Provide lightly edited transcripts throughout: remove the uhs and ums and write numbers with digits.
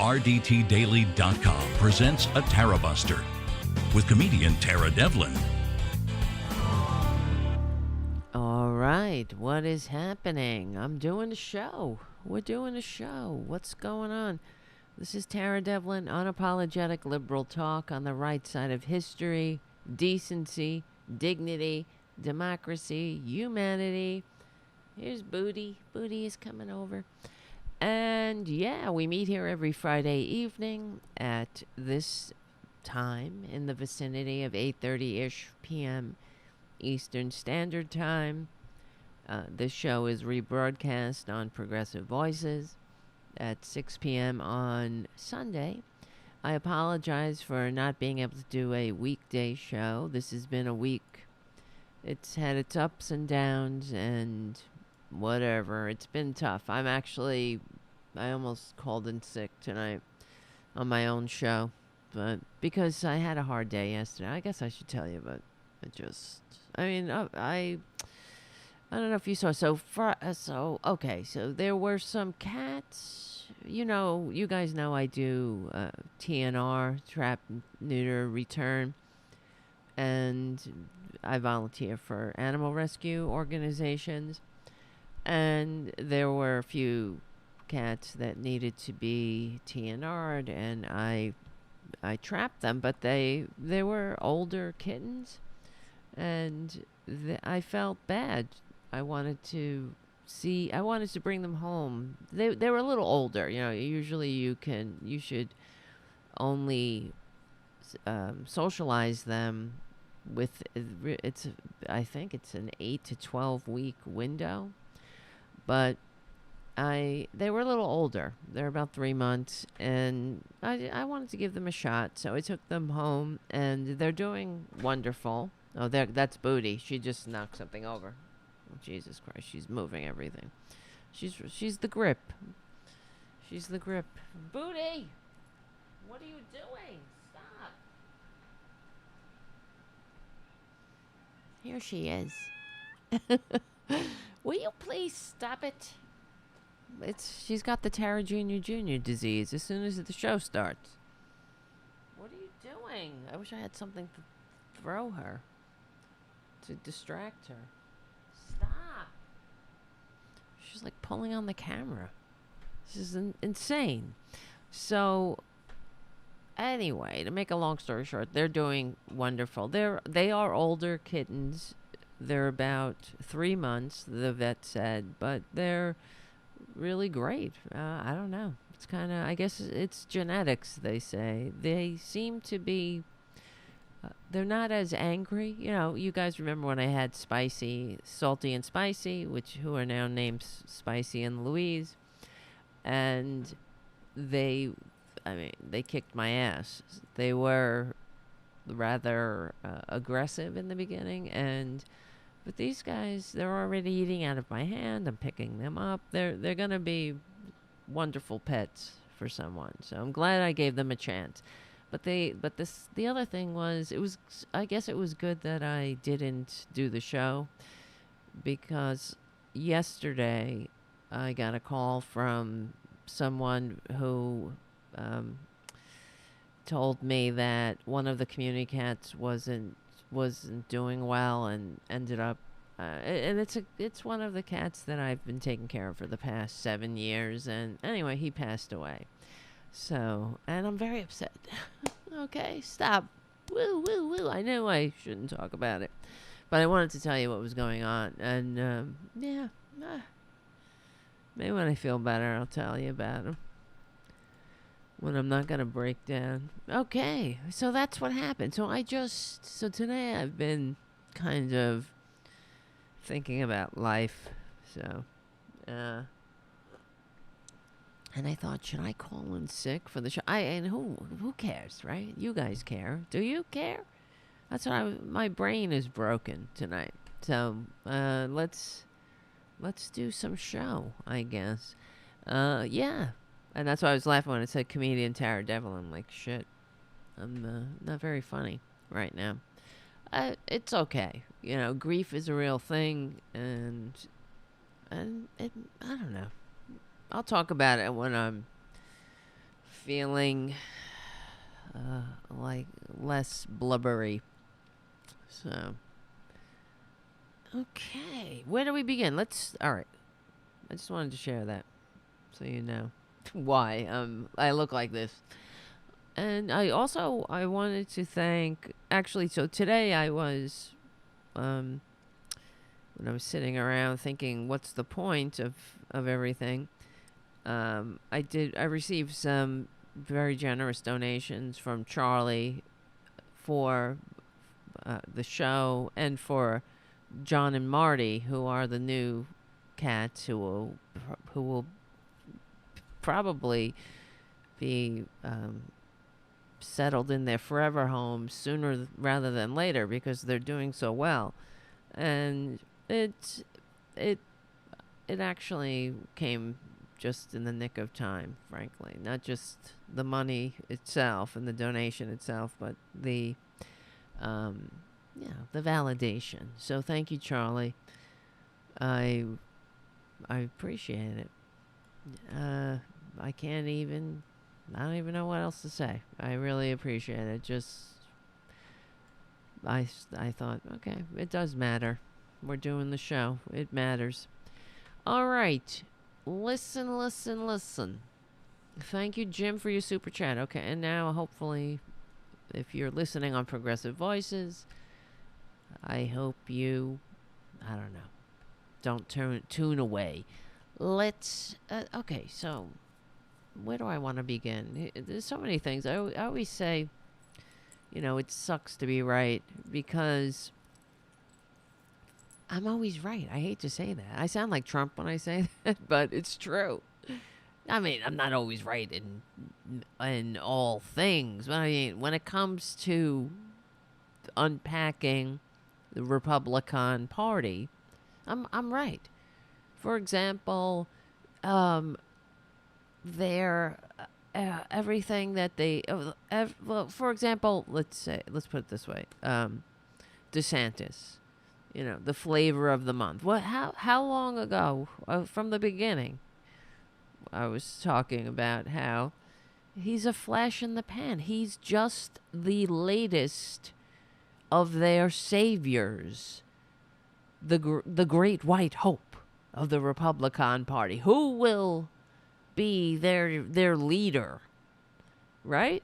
RDTDaily.com presents a Tarabuster with comedian Tara Devlin. All right, what is happening? I'm doing a show. We're doing a show. What's going on? This is Tara Devlin, unapologetic liberal talk on the right side of history, decency, dignity, democracy, humanity. Here's Booty. Booty is coming over. And yeah, we meet here every Friday evening at this time in the vicinity of 8:30-ish p.m. Eastern Standard Time. This show is rebroadcast on Progressive Voices at 6 p.m. on Sunday. I apologize for not being able to do a weekday show. This has been a week. It's had its ups and downs and whatever. It's been tough. I almost called in sick tonight on my own show, but because I had a hard day yesterday. I guess I should tell you, but I don't know if you saw. So there were some cats. You know, you guys know I do TNR, trap, neuter, return, and I volunteer for animal rescue organizations. And there were a few cats that needed to be TNR'd, and I trapped them, but they were older kittens, and I felt bad. I wanted to bring them home. They were a little older. You know, usually you should only socialize them with I think it's an 8 to 12 week window, but they were a little older. They're about 3 months, and I wanted to give them a shot, so I took them home, and they're doing wonderful. Oh, that's Booty. She just knocked something over. Oh, Jesus Christ, she's moving everything. She's the grip. She's the grip. Booty! What are you doing? Stop. Here she is. Will you please stop it? She's got the Tara Jr. disease as soon as the show starts. What are you doing? I wish I had something to throw her to distract her. Stop. She's like pulling on the camera. This is insane. So anyway, to make a long story short, they're doing wonderful. They are older kittens. They're about 3 months, the vet said, but they're really great. I don't know. It's kind of, I guess it's genetics, they say. They seem to be, they're not as angry. You know, you guys remember when I had Salty and Spicy, who are now named Spicy and Louise. And they kicked my ass. They were rather aggressive in the beginning, but these guys, they're already eating out of my hand. I'm picking them up. They're going to be wonderful pets for someone. So I'm glad I gave them a chance. But the other thing was, I guess it was good that I didn't do the show, because yesterday I got a call from someone who told me that one of the community cats wasn't doing well and ended up and it's one of the cats that I've been taking care of for the past 7 years, and anyway, he passed away. So, and I'm very upset. Okay, stop. Woo woo woo. I know I shouldn't talk about it, but I wanted to tell you what was going on, and maybe when I feel better I'll tell you about him, when I'm not going to break down. Okay, so that's what happened. So today I've been kind of thinking about life. So, and I thought, should I call in sick for the show? And who cares, right? You guys care. Do you care? That's what my brain is broken tonight. So, let's do some show, I guess. Yeah. And that's why I was laughing when it said comedian Tara Devlin. I'm like, shit, I'm not very funny right now. It's okay. You know, grief is a real thing, and I don't know. I'll talk about it when I'm feeling like less blubbery. So, okay, where do we begin? All right. I just wanted to share that so you know why I look like this. And I wanted to thank, actually, so today I was when I was sitting around thinking what's the point of everything. I received some very generous donations from Charlie for the show, and for John and Marty, who are the new cats who will probably be settled in their forever homes sooner rather than later because they're doing so well. And it actually came just in the nick of time, frankly. Not just the money itself and the donation itself, but the the validation. So thank you, Charlie. I appreciate it. I don't even know what else to say. I really appreciate it. I thought, okay, it does matter. We're doing the show. It matters. All right. Listen. Thank you, Jim, for your super chat. Okay, and now hopefully, if you're listening on Progressive Voices, I hope you, I don't know, don't tune away. Let's, okay, so where do I want to begin? There's so many things. I always say, it sucks to be right because I'm always right. I hate to say that. I sound like Trump when I say that, but it's true. I mean, I'm not always right in all things, but I mean, when it comes to unpacking the Republican Party, I'm right. For example, everything that they well, for example, let's put it this way, DeSantis, the flavor of the month. How long ago, from the beginning, I was talking about how he's a flash in the pan. He's just the latest of their saviors, the great white hope of the Republican Party. Who will be their leader, right?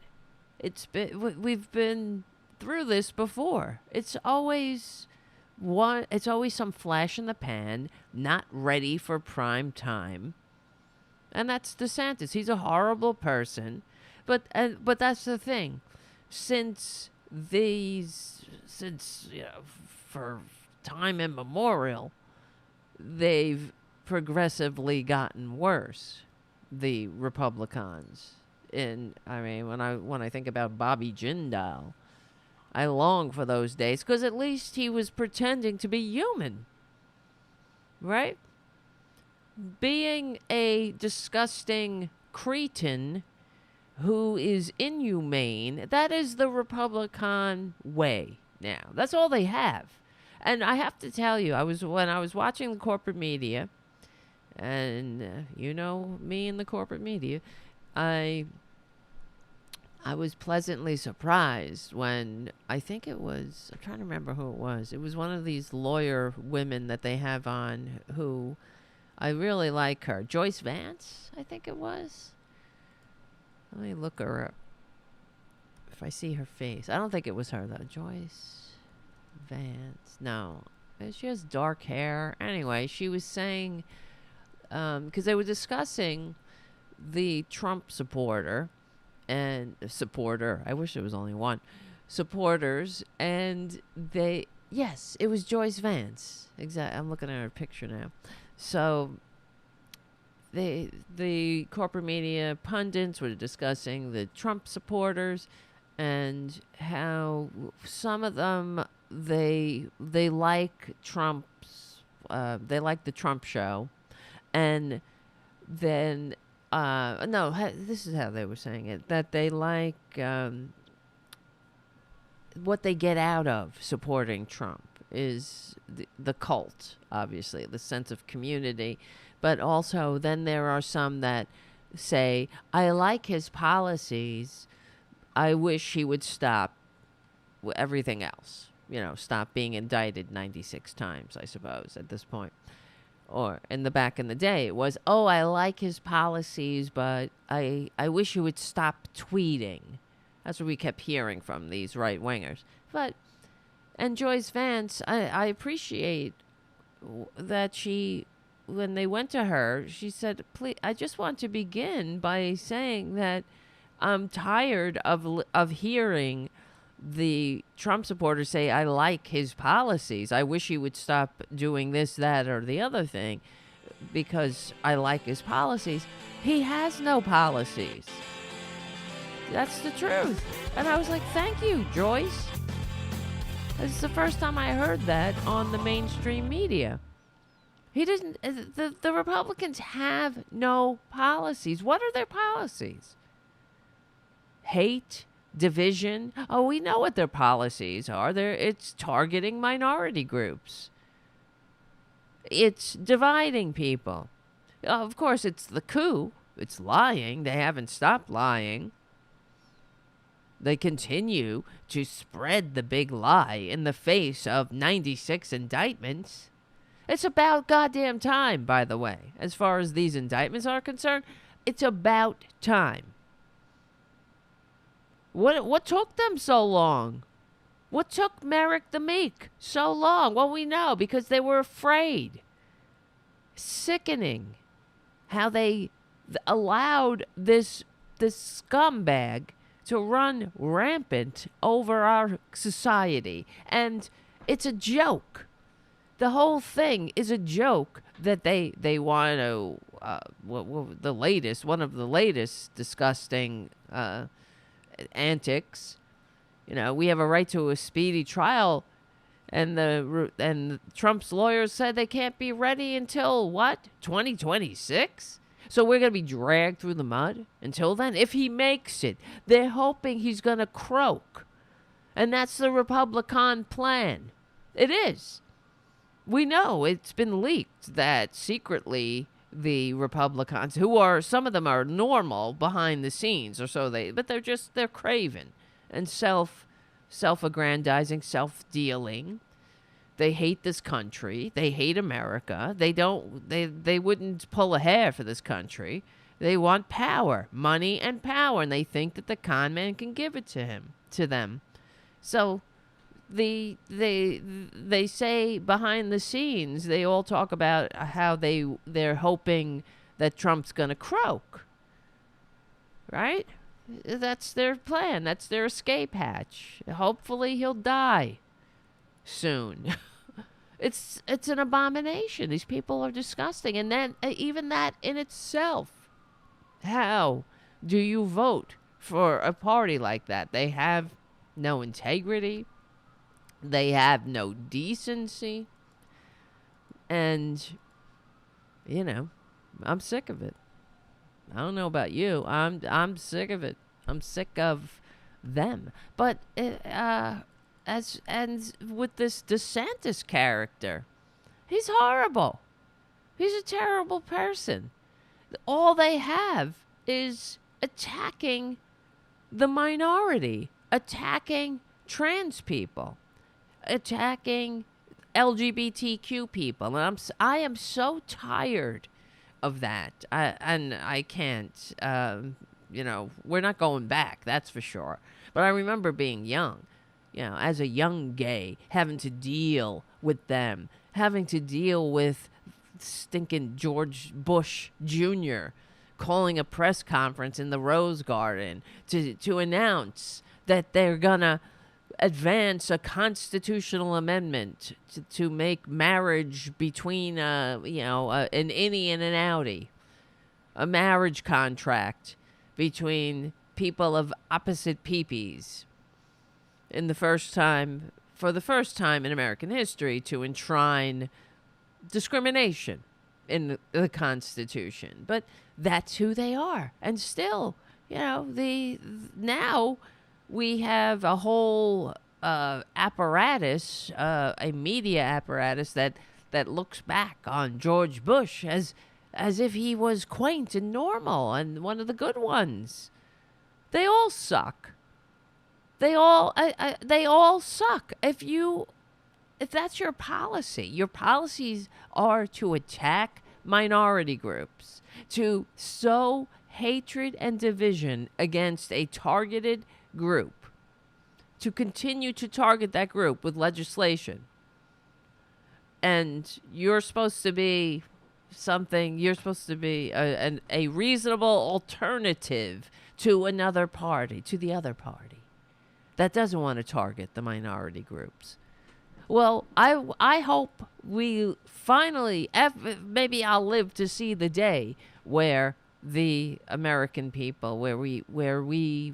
We've been through this before. It's always some flash in the pan, not ready for prime time. And that's DeSantis. He's a horrible person, but that's the thing. Since for time immemorial, they've progressively gotten worse, the Republicans. And I mean, when I think about Bobby Jindal, I long for those days because at least he was pretending to be human, right? Being a disgusting cretin who is inhumane, that is the Republican way now. That's all they have. And I have to tell you, when I was watching the corporate media, and me and the corporate media, I was pleasantly surprised when, I think it was, I'm trying to remember who it was. It was one of these lawyer women that they have on who, I really like her. Joyce Vance, I think it was. Let me look her up. If I see her face. I don't think it was her, though. Joyce Vance. No. She has dark hair. Anyway, she was saying, because they were discussing the Trump supporter, I wish there was only one, supporters, and yes, it was Joyce Vance. Exactly. I'm looking at her picture now. So the corporate media pundits were discussing the Trump supporters and how some of them they like Trump's they like the Trump show, and then this is how they were saying it, that they like what they get out of supporting Trump is the cult, obviously, the sense of community. But also then there are some that say, I like his policies. I wish he would stop everything else. Stop being indicted 96 times, I suppose, at this point. Or in the day, it was, oh, I like his policies, but I wish he would stop tweeting. That's what we kept hearing from these right-wingers. And Joyce Vance, I appreciate that when they went to her, she said, please, I just want to begin by saying that I'm tired of hearing the Trump supporters say, I like his policies. I wish he would stop doing this, that, or the other thing because I like his policies. He has no policies. That's the truth. And I was like, thank you, Joyce. This is the first time I heard that on the mainstream media. He doesn't, the Republicans have no policies. What are their policies? Hate, division. Oh, we know what their policies are. It's targeting minority groups. It's dividing people. Of course, it's the coup. It's lying. They haven't stopped lying. They continue to spread the big lie in the face of 96 indictments. It's about goddamn time, by the way. As far as these indictments are concerned, it's about time. What took them so long? What took Merrick the Meek so long? Well, we know, because they were afraid. Sickening how they allowed this scumbag to run rampant over our society. And it's a joke. The whole thing is a joke that they want to, one of the latest disgusting antics. We have a right to a speedy trial, and Trump's lawyers said they can't be ready until what? 2026? So we're going to be dragged through the mud until then? If he makes it, they're hoping he's going to croak. And that's the Republican plan. It is. We know it's been leaked that secretly the Republicans, some of them are normal behind the scenes, but they're craven and self-aggrandizing, self-dealing. They hate this country. They hate America. They wouldn't pull a hair for this country. They want power, money and power, and they think that the con man can give it to them. So they say behind the scenes, they all talk about how they're hoping that Trump's going to croak. Right? That's their plan. That's their escape hatch. Hopefully he'll die soon. It's an abomination. These people are disgusting. And then even that in itself, how do you vote for a party like that? They have no integrity. They have no decency. And, I'm sick of it. I don't know about you. I'm sick of it. I'm sick of them. But and with this DeSantis character, he's horrible. He's a terrible person. All they have is attacking the minority, attacking trans people, attacking LGBTQ people. And I am so tired of that. I can't, we're not going back, that's for sure. But I remember being young, as a young gay, having to deal with them, having to deal with stinking George Bush Jr. calling a press conference in the Rose Garden to announce that they're gonna advance a constitutional amendment to make marriage between an innie and an outie, a marriage contract between people of opposite peepees, for the first time in American history, to enshrine discrimination in the Constitution. But that's who they are. And still, now we have a whole apparatus, a media apparatus that looks back on George Bush as as if he was quaint and normal and one of the good ones. They all suck. They all suck. If that's your policies are to attack minority groups, to sow hatred and division against a targeted group, to continue to target that group with legislation. And you're supposed to be a reasonable alternative to another party, to the other party that doesn't want to target the minority groups. Well, I hope we finally, maybe I'll live to see the day where the American people, where we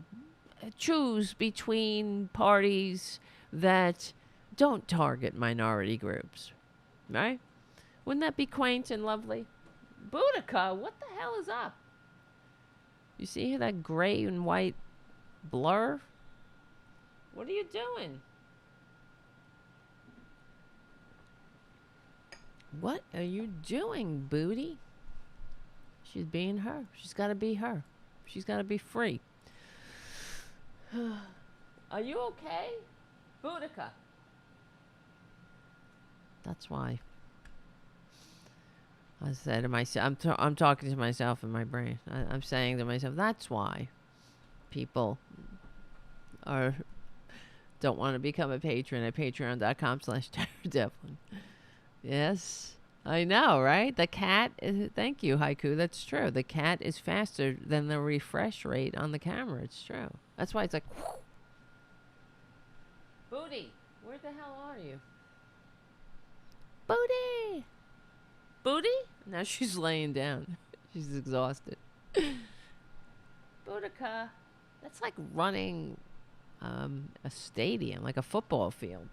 choose between parties that don't target minority groups, right? Wouldn't that be quaint and lovely? Boudica, what the hell is up? You see that gray and white blur? What are you doing? What are you doing, Booty? She's being her. She's got to be her. She's got to be free. Are you okay? Boudica. That's why. I said to myself, I'm talking to myself in my brain. I'm saying to myself, that's why people don't want to become a patron at patreon.com/Devlin. Yes, I know, right? The cat is, thank you, Haiku. That's true. The cat is faster than the refresh rate on the camera. It's true. That's why it's like, whoo. Booty, where the hell are you? Booty! Booty? Now she's laying down. She's exhausted. Boudica. That's like running a stadium, like a football field.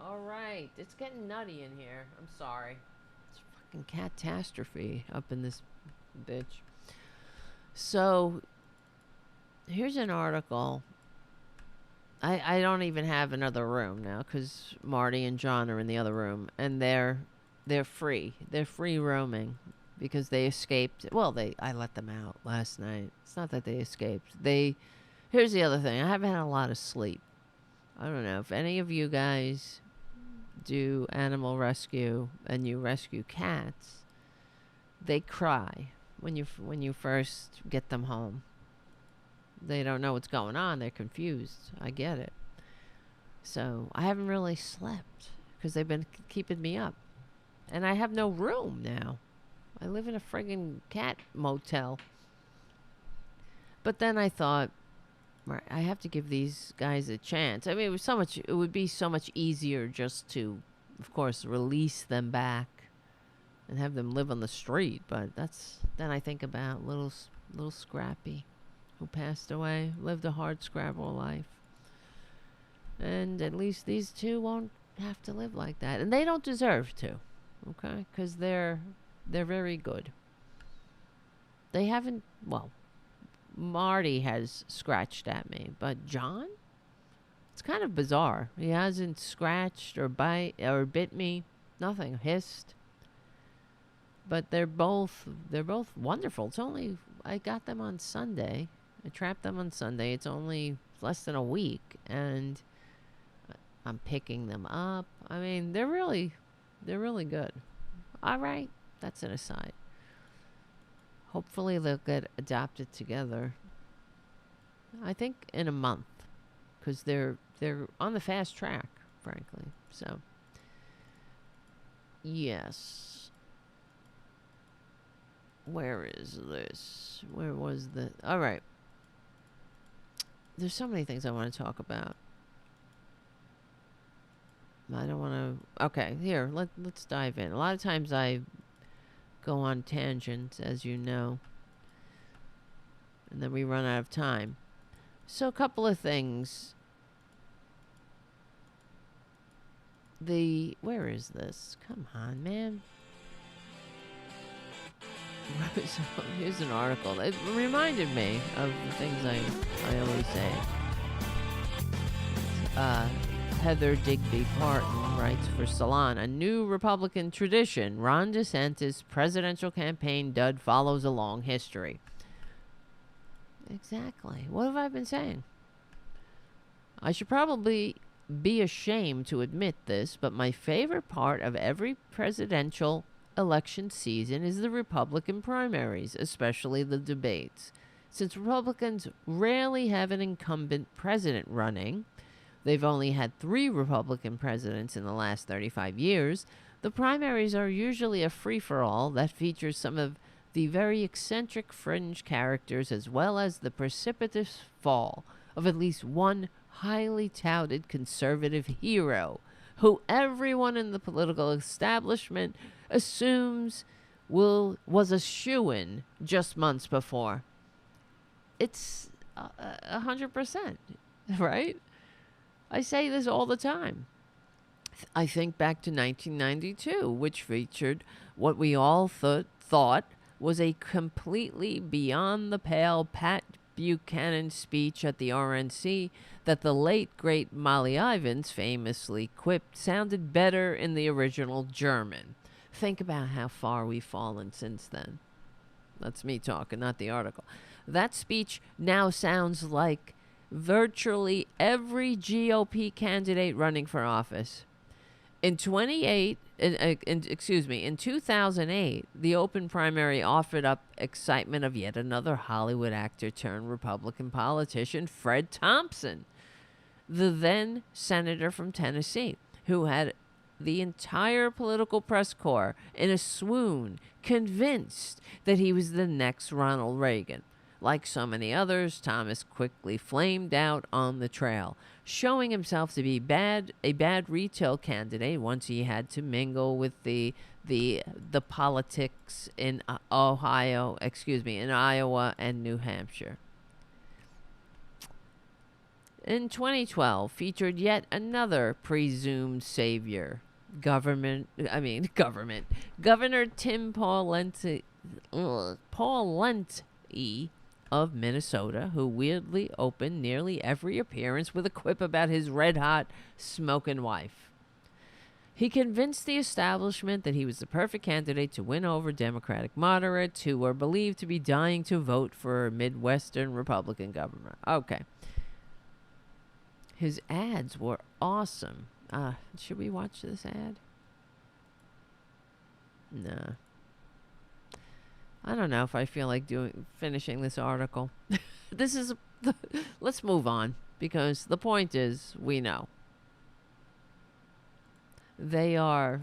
All right. It's getting nutty in here. I'm sorry. It's fucking catastrophe up in this bitch. So, here's an article. I don't even have another room now because Marty and John are in the other room, and they're free. They're free roaming because they escaped. Well, I let them out last night. It's not that they escaped. Here's the other thing. I haven't had a lot of sleep. I don't know if any of you guys do animal rescue and you rescue cats. They cry when you first get them home. They don't know what's going on. They're confused. I get it. So I haven't really slept because they've been keeping me up. And I have no room now. I live in a friggin' cat motel. But then I thought, right, I have to give these guys a chance. I mean, it would be so much easier just to, of course, release them back and have them live on the street. But then I think about little Scrappy, who passed away, lived a hard scrabble life. And at least these two won't have to live like that. And they don't deserve to, okay? Because they're very good. They haven't, well, Marty has scratched at me, but John? It's kind of bizarre. He hasn't scratched or bit me. Nothing. Hissed. But they're both wonderful. I got them on Sunday. I trapped them on Sunday. It's only less than a week, and I'm picking them up. I mean, they're really good. All right, that's an aside. Hopefully they'll get adopted together. I think in a month, because they're on the fast track, frankly. So, yes. Where is this? Where was the... All right. There's so many things I want to talk about. I don't want to... Okay, here, let's dive in. A lot of times I go on tangents, as you know. And then we run out of time. So a couple of things. Where is this? Come on, man. So here's an article. It reminded me of the things I always say. Heather Digby Parton writes for Salon, a new Republican tradition. Ron DeSantis' presidential campaign dud follows a long history. Exactly. What have I been saying? I should probably be ashamed to admit this, but my favorite part of every presidential election season is the Republican primaries, especially the debates. Since Republicans rarely have an incumbent president running, they've only had 3 Republican presidents in the last 35 years, the primaries are usually a free-for-all that features some of the very eccentric fringe characters as well as the precipitous fall of at least one highly touted conservative hero who everyone in the political establishment assumes was a shoo-in just months before. It's 100%, right? I say this all the time. I think back to 1992, which featured what we all thought was a completely beyond the pale Pat Buchanan speech at the RNC that the late, great Molly Ivins famously quipped sounded better in the original German. Think about how far we've fallen since then. That's me talking, not the article. That speech now sounds like virtually every GOP candidate running for office. In 2008, the open primary offered up excitement of yet another Hollywood actor turned Republican politician, Fred Thompson, the then senator from Tennessee, who had the entire political press corps in a swoon, convinced that he was the next Ronald Reagan. Like so many others, Thomas quickly flamed out on the trail, showing himself to be a bad retail candidate once he had to mingle with the politics in Iowa and New Hampshire. In 2012, featured yet another presumed savior, Governor Tim Pawlenty of Minnesota, who weirdly opened nearly every appearance with a quip about his red-hot smoking wife. He convinced the establishment that he was the perfect candidate to win over Democratic moderates who were believed to be dying to vote for a Midwestern Republican governor. Okay. His ads were awesome. Should we watch this ad? Nah. I don't know if I feel like finishing this article. Let's move on, because the point is, we know. They're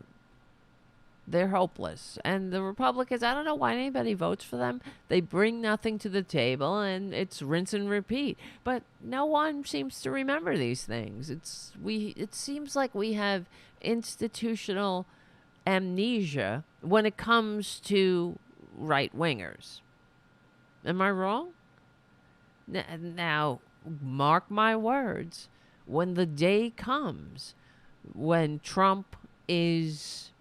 hopeless. And the Republicans, I don't know why anybody votes for them. They bring nothing to the table, and it's rinse and repeat. But no one seems to remember these things. It seems like we have institutional amnesia when it comes to right-wingers. Am I wrong? Now, mark my words. When the day comes when Trump is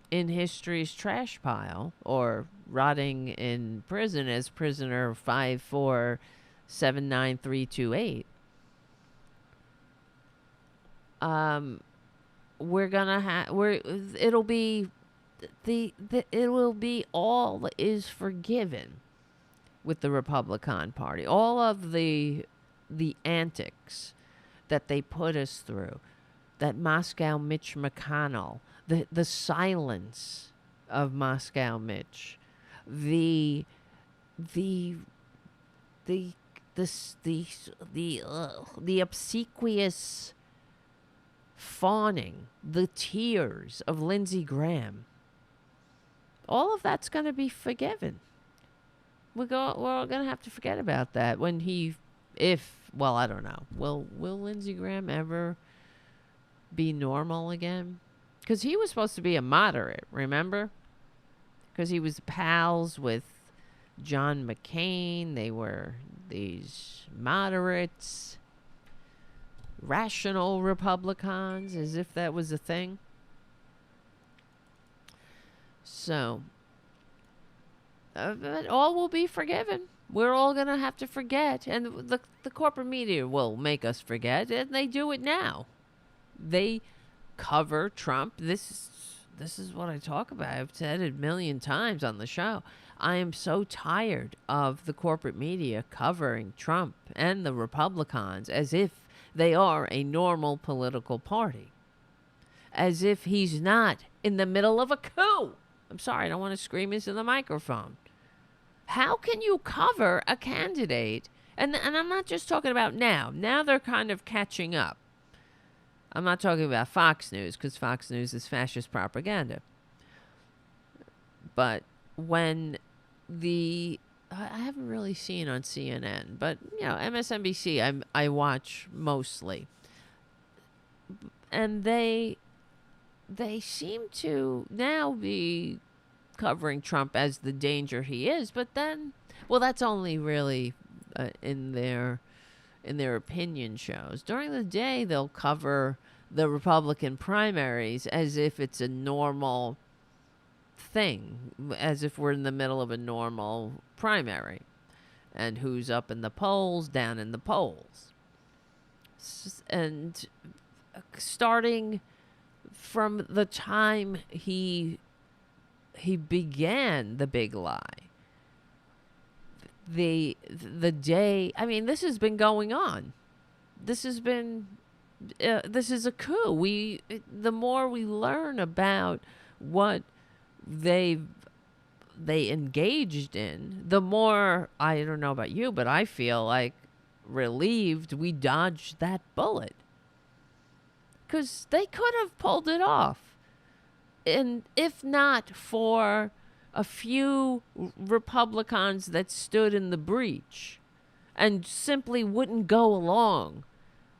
in history's trash pile or rotting in prison as prisoner 5479328, it'll be all is forgiven with the Republican Party. All of the antics that they put us through, that Moscow Mitch McConnell, the silence of Moscow Mitch, the obsequious fawning, the tears of Lindsey Graham. All of that's going to be forgiven. We're all going to have to forget about that when I don't know. Will Lindsey Graham ever be normal again? Because he was supposed to be a moderate, remember? Because he was pals with John McCain. They were these moderates, rational Republicans, as if that was a thing. So, but all will be forgiven. We're all going to have to forget. And the corporate media will make us forget, and they do it now. They cover Trump. This is what I talk about. I've said it a million times on the show. I am so tired of the corporate media covering Trump and the Republicans as if they are a normal political party, as if he's not in the middle of a coup. I'm sorry, I don't want to scream into the microphone. How can you cover a candidate? And I'm not just talking about now. Now they're kind of catching up. I'm not talking about Fox News, because Fox News is fascist propaganda. But when I haven't really seen on CNN, but, MSNBC I watch mostly. And they seem to now be covering Trump as the danger he is, but then, well, that's only really in their opinion shows. During the day, they'll cover the Republican primaries as if it's a normal thing, as if we're in the middle of a normal primary, and who's up in the polls, down in the polls. And starting from the time he began the big lie, the day, I mean, this has been going on. This is a coup. The more we learn about what they engaged in, the more, I don't know about you, but I feel like relieved we dodged that bullet. Because they could have pulled it off. And if not for a few Republicans that stood in the breach and simply wouldn't go along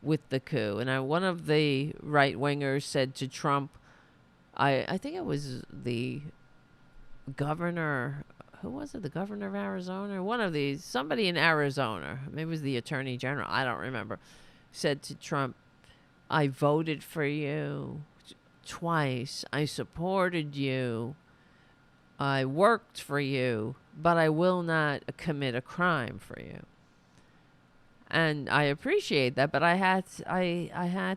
with the coup. And one of the right-wingers said to Trump, I think it was the governor, who was it? The governor of Arizona? Somebody in Arizona, maybe it was the attorney general, I don't remember, said to Trump, I voted for you twice. I supported you. I worked for you, but I will not commit a crime for you. And I appreciate that, but I had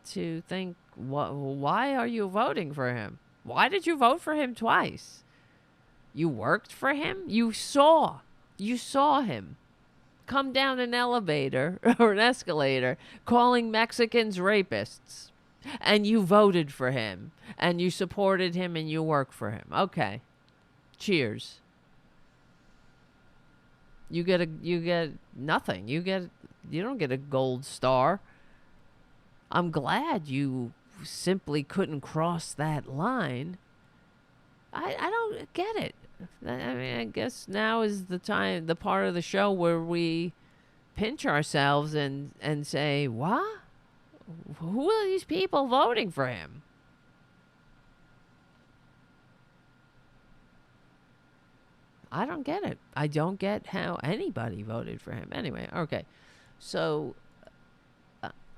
to think, why are you voting for him? Why did you vote for him twice? You worked for him? You saw him come down an elevator or an escalator calling Mexicans rapists. And you voted for him. And you supported him and you work for him. Okay. Cheers. You get nothing. You don't get a gold star. I'm glad you simply couldn't cross that line. I don't get it. I mean, I guess now is the part of the show where we pinch ourselves and say, what? Who are these people voting for him? I don't get it. I don't get how anybody voted for him. Anyway, okay. So,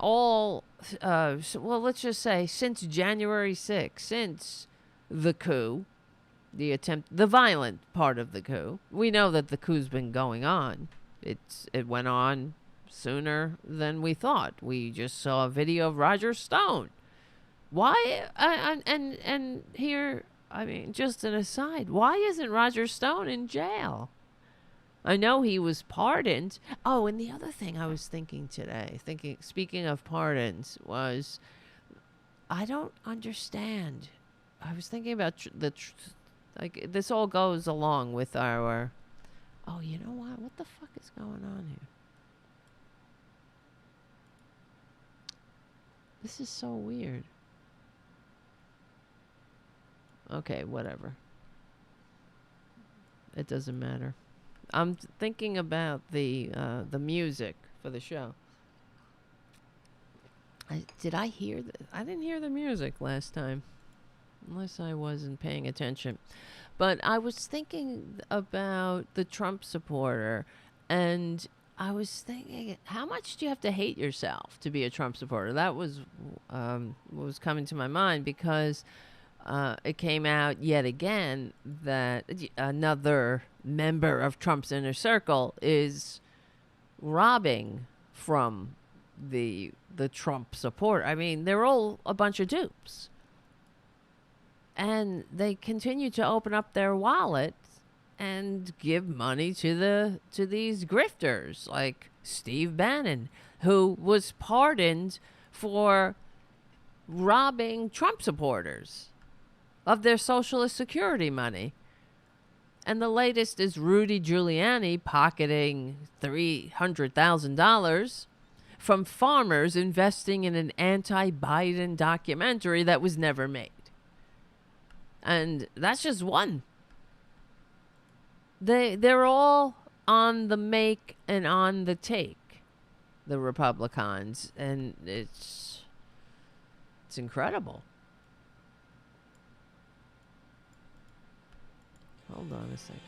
let's just say since January 6th, since the coup, the violent part of the coup, we know that the coup's been going on. It went on sooner than we thought. We just saw a video of Roger Stone. Why? And here, I mean, just an aside, why isn't Roger Stone in jail? I know he was pardoned. Oh, and the other thing I was thinking today, speaking of pardons, was I don't understand. I was thinking about like this all goes along with our. Oh, you know what? What the fuck is going on here? This is so weird. Okay, whatever. It doesn't matter. I'm thinking about the music for the show. Did I hear I didn't hear the music last time, unless I wasn't paying attention. But I was thinking about the Trump supporter, and I was thinking, how much do you have to hate yourself to be a Trump supporter? That was what was coming to my mind, because it came out yet again that another member of Trump's inner circle is robbing from the Trump support. I mean, they're all a bunch of dupes. And they continue to open up their wallets and give money to these grifters like Steve Bannon, who was pardoned for robbing Trump supporters of their Social Security money. And the latest is Rudy Giuliani pocketing $300,000 from farmers investing in an anti-Biden documentary that was never made. And that's just one. They're all on the make and on the take, the Republicans, and it's incredible. Hold on a second.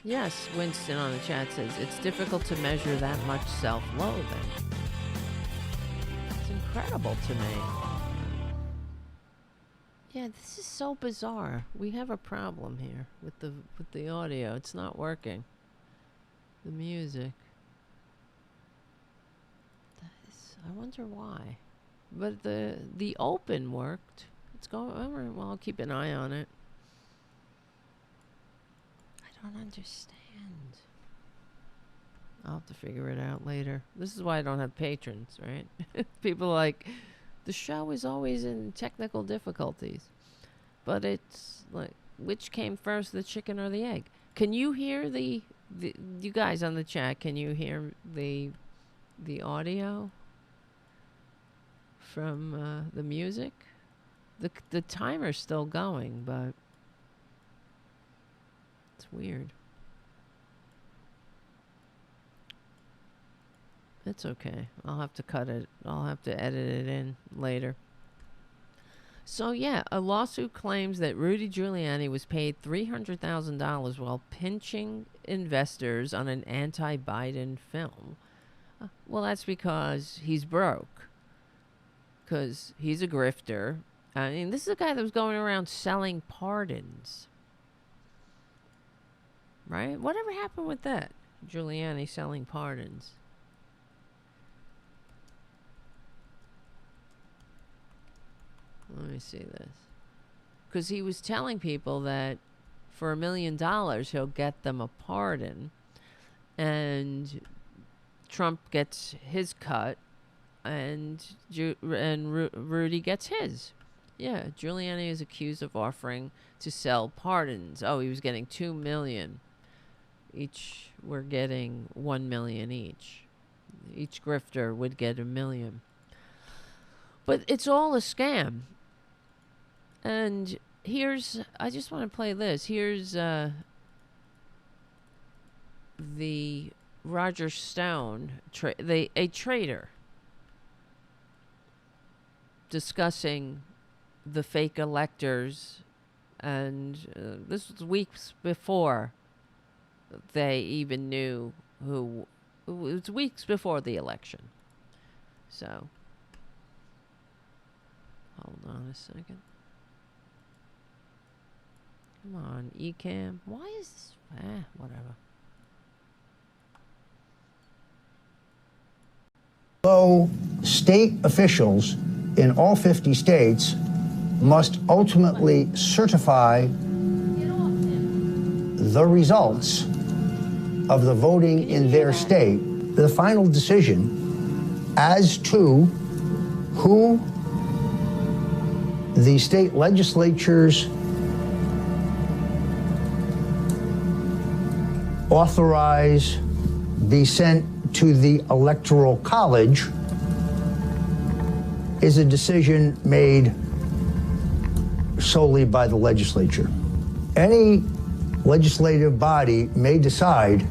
Yes, Winston on the chat says, it's difficult to measure that much self-loathing. It's incredible to me. Yeah, this is so bizarre. We have a problem here with the audio. It's not working. The music. I wonder why. But the open worked. It's going. Well, I'll keep an eye on it. I don't understand. I'll have to figure it out later. This is why I don't have patrons, right? People are like, the show is always in technical difficulties. But it's like, which came first, the chicken or the egg? Can you hear you guys on the chat, can you hear the audio from the music? The timer's still going, but it's weird. It's okay. I'll have to cut it. I'll have to edit it in later. So yeah, a lawsuit claims that Rudy Giuliani was paid $300,000 while pinching investors on an anti-Biden film. Well, that's because he's broke. Because he's a grifter. I mean, this is a guy that was going around selling pardons. Right? Whatever happened with that? Giuliani selling pardons. Let me see this. Because he was telling people that for $1 million, he'll get them a pardon. And Trump gets his cut. And Rudy gets his. Yeah, Giuliani is accused of offering to sell pardons. Oh, he was getting $2 million. Each were getting $1 million each. Each grifter would get $1 million. But it's all a scam. And I just want to play this. Here's the Roger Stone, a traitor, discussing the fake electors, and this was weeks before they even knew who. It was weeks before the election. So, hold on a second. Come on, Ecamm. Why is this? Whatever. So, state officials in all 50 states must ultimately certify the results of the voting in their state. The final decision as to who the state legislatures authorize be sent to the Electoral College is a decision made solely by the legislature. Any legislative body may decide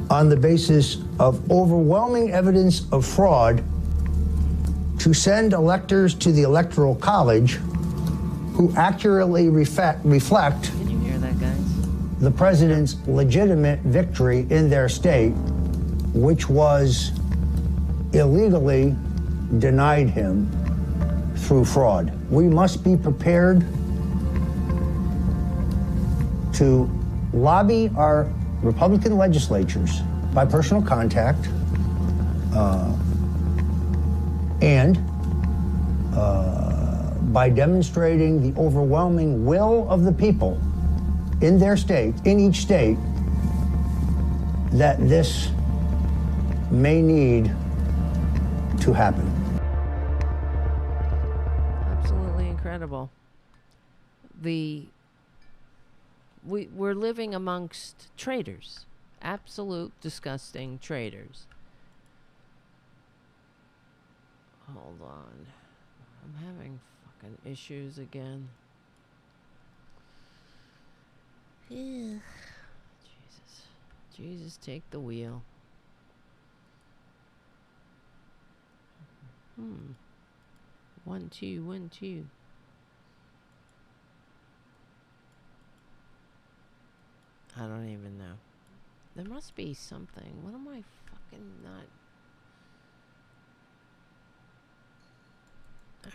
on the basis of overwhelming evidence of fraud to send electors to the Electoral College who accurately reflect Can you hear that, guys? the president's legitimate victory in their state, which was illegally denied him through fraud. We must be prepared to lobby our Republican legislatures by personal contact and by demonstrating the overwhelming will of the people in their state, in each state, that this may need to happen. Absolutely incredible. We're living amongst traitors. Absolute disgusting traitors. Hold on. I'm having fucking issues again. Jesus. Jesus, take the wheel. 1 2 1 2. I don't even know. There must be something. What am I fucking not?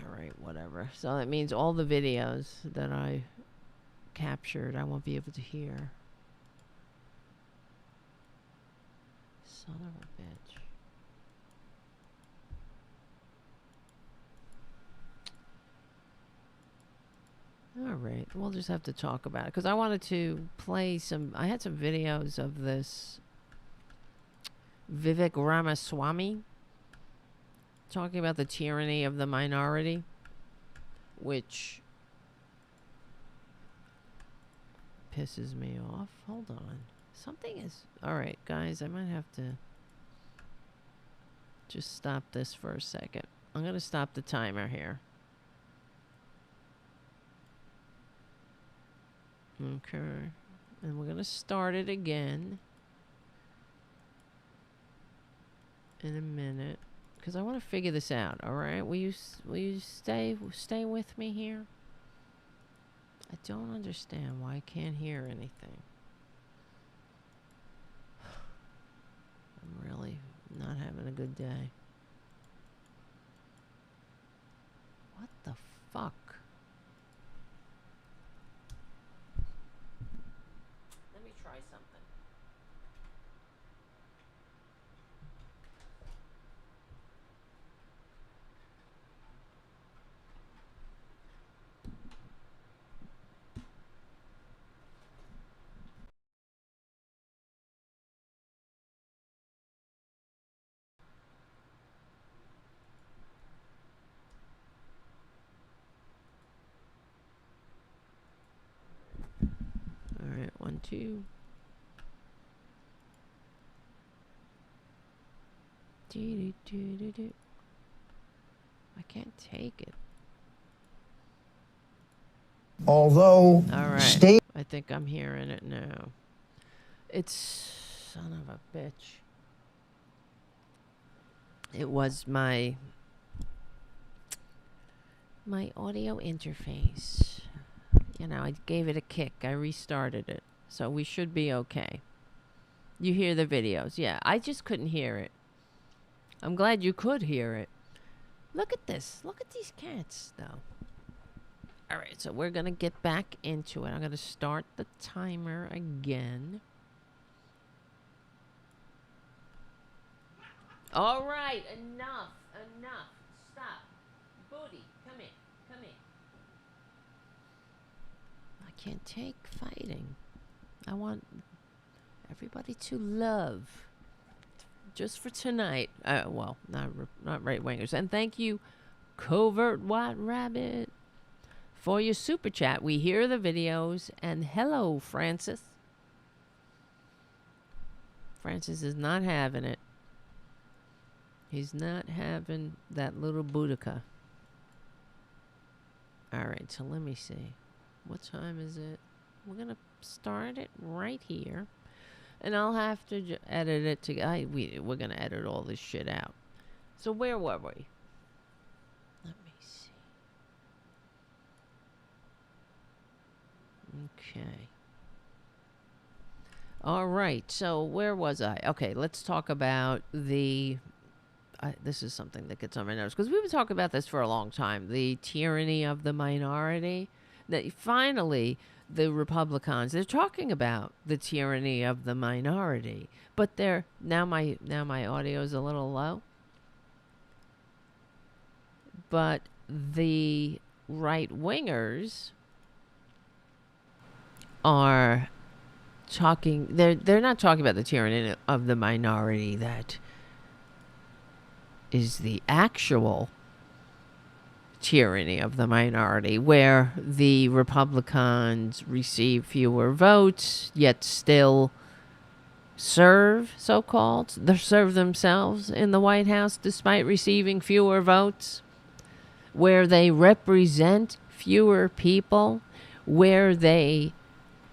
Alright, whatever. So that means all the videos that I captured, I won't be able to hear. Son of a bitch. Alright, we'll just have to talk about it. Because I wanted to play some... I had some videos of this Vivek Ramaswamy talking about the tyranny of the minority, which pisses me off. Hold on. Something is... Alright, guys, I might have to just stop this for a second. I'm going to stop the timer here. Okay. And we're going to start it again in a minute. Because I want to figure this out, alright? Will you stay with me here? I don't understand why I can't hear anything. I'm really not having a good day. What the fuck? Let me try something. Alright, 1 2. I can't take it. Although Alright, I think I'm hearing it now. It's... son of a bitch. It was my audio interface. You know, I gave it a kick. I restarted it. So we should be okay. You hear the videos. Yeah, I just couldn't hear it. I'm glad you could hear it. Look at this. Look at these cats, though. Alright, so we're going to get back into it. I'm going to start the timer again. Alright, enough. Stop. Booty, come in. I can't take fighting. I want everybody to love. Just for tonight. Well, not right-wingers. And thank you, Covert White Rabbit, for your super chat. We hear the videos. And hello, Francis. Francis is not having it. He's not having that little Boudica. Alright, so let me see. What time is it? We're going to start it right here. And I'll have to edit it to... we're going to edit all this shit out. So where were we? Let me see. Okay. All right. So where was I? Okay, let's talk about the... this is something that gets on my nerves. Because we've been talking about this for a long time. The tyranny of the minority. that finally the Republicans, they're talking about the tyranny of the minority, but they're now my audio is a little low, but the right wingers are talking, they're not talking about the tyranny of the minority that is the actual tyranny of the minority, where the Republicans receive fewer votes yet still serve, so-called, they serve themselves in the White House despite receiving fewer votes, where they represent fewer people, where they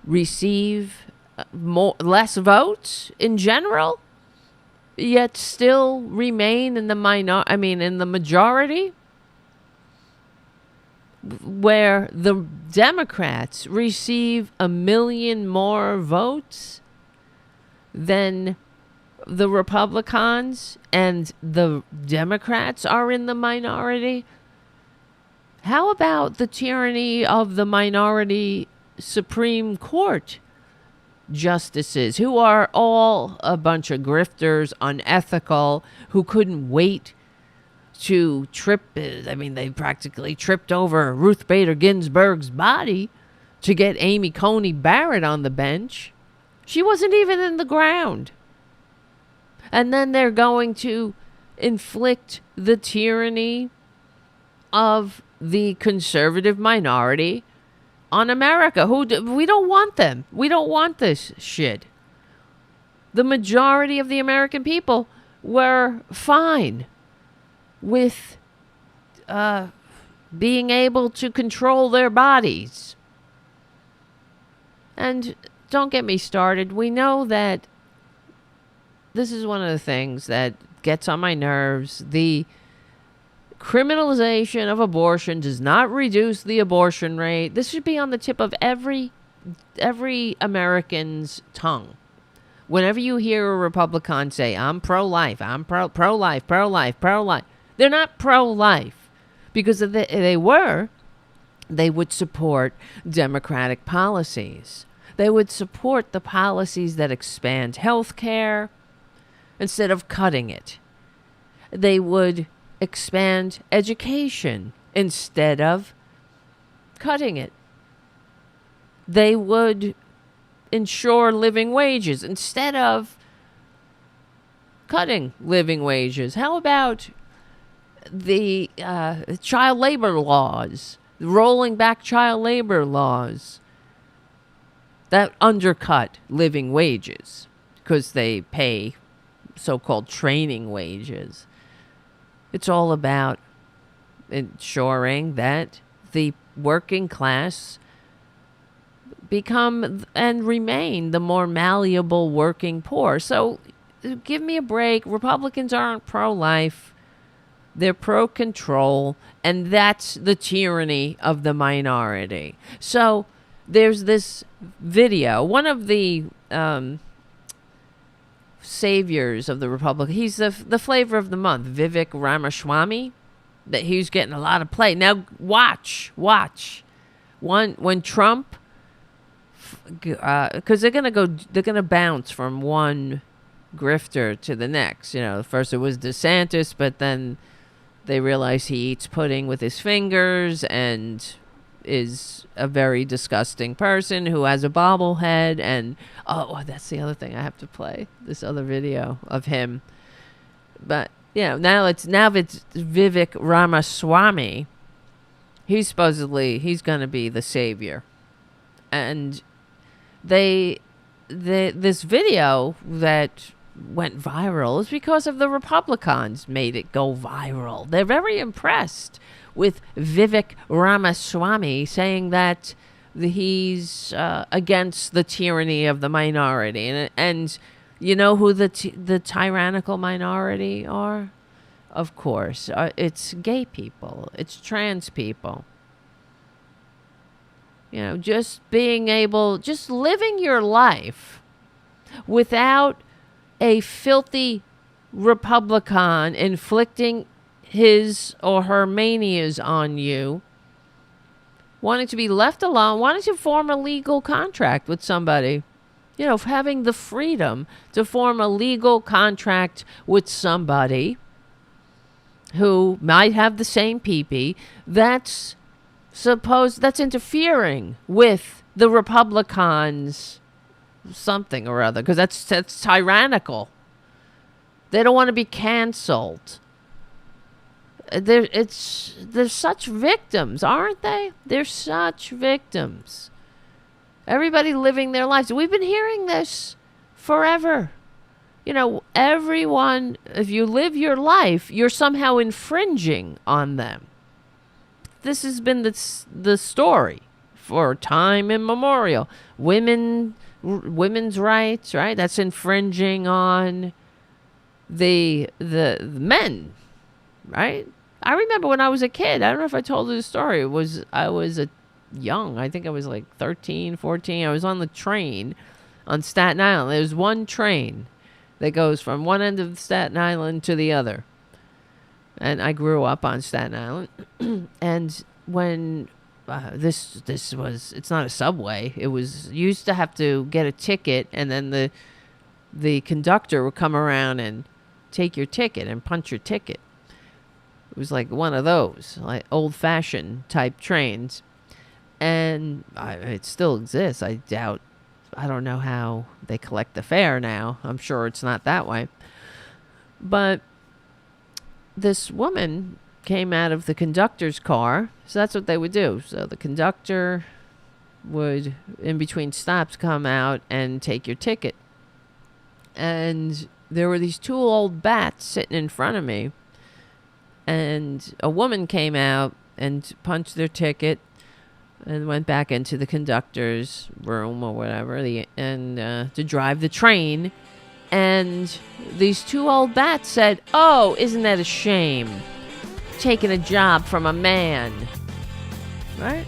receive less votes in general, yet still remain in the in the majority, where the Democrats receive 1 million more votes than the Republicans, and the Democrats are in the minority. How about the tyranny of the minority Supreme Court justices, who are all a bunch of grifters, unethical, who couldn't wait to they practically tripped over Ruth Bader Ginsburg's body to get Amy Coney Barrett on the bench. She wasn't even in the ground. And then they're going to inflict the tyranny of the conservative minority on America. We don't want them. We don't want this shit. The majority of the American people were fine with being able to control their bodies. And don't get me started. We know that this is one of the things that gets on my nerves. The criminalization of abortion does not reduce the abortion rate. This should be on the tip of every American's tongue. Whenever you hear a Republican say, I'm pro-life, I'm pro-life, pro-life, pro-life, they're not pro-life, because if they were, they would support democratic policies. They would support the policies that expand health care instead of cutting it. They would expand education instead of cutting it. They would ensure living wages instead of cutting living wages. How about the child labor laws, rolling back child labor laws that undercut living wages because they pay so-called training wages? It's all about ensuring that the working class become and remain the more malleable working poor. So give me a break. Republicans aren't pro-life. They're pro-control, and that's the tyranny of the minority. So there's this video. One of the saviors of the Republic, he's the flavor of the month, Vivek Ramaswamy, that he's getting a lot of play. Now watch. When Trump, because they're gonna bounce from one grifter to the next. First it was DeSantis, but then they realize he eats pudding with his fingers and is a very disgusting person who has a bobblehead. And that's the other thing I have to play, this other video of him. But now it's Vivek Ramaswamy. He's gonna be the savior, and this video that went viral is because of the Republicans made it go viral. They're very impressed with Vivek Ramaswamy saying that he's against the tyranny of the minority. And you know who the tyrannical minority are? Of course, it's gay people. It's trans people. Just living your life without a filthy Republican inflicting his or her manias on you wanting to be left alone, wanting to form a legal contract with somebody. You know, having the freedom to form a legal contract with somebody who might have the same pee-pee, that's interfering with the Republicans' something or other, because that's tyrannical. They don't want to be canceled. They're such victims, aren't they? They're such victims. Everybody living their lives. We've been hearing this forever. You know, everyone, if you live your life, you're somehow infringing on them. This has been the story for time immemorial. Women's rights, right? That's infringing on the men, right? I remember when I was a kid, I don't know if I told you the story. I was young. I think I was like 13, 14. I was on the train on Staten Island. There's one train that goes from one end of Staten Island to the other. And I grew up on Staten Island. And when this was, it's not a subway. It was, you used to have to get a ticket, and then the conductor would come around and take your ticket and punch your ticket. It was like one of those, like old-fashioned type trains. And it still exists. I don't know how they collect the fare now. I'm sure it's not that way. But this woman came out of the conductor's car. So that's what they would do. So the conductor would, in between stops, come out and take your ticket. And there were these two old bats sitting in front of me. And a woman came out and punched their ticket and went back into the conductor's room or whatever, to drive the train. And these two old bats said, "Oh, isn't that a shame? Taking a job from a man." Right?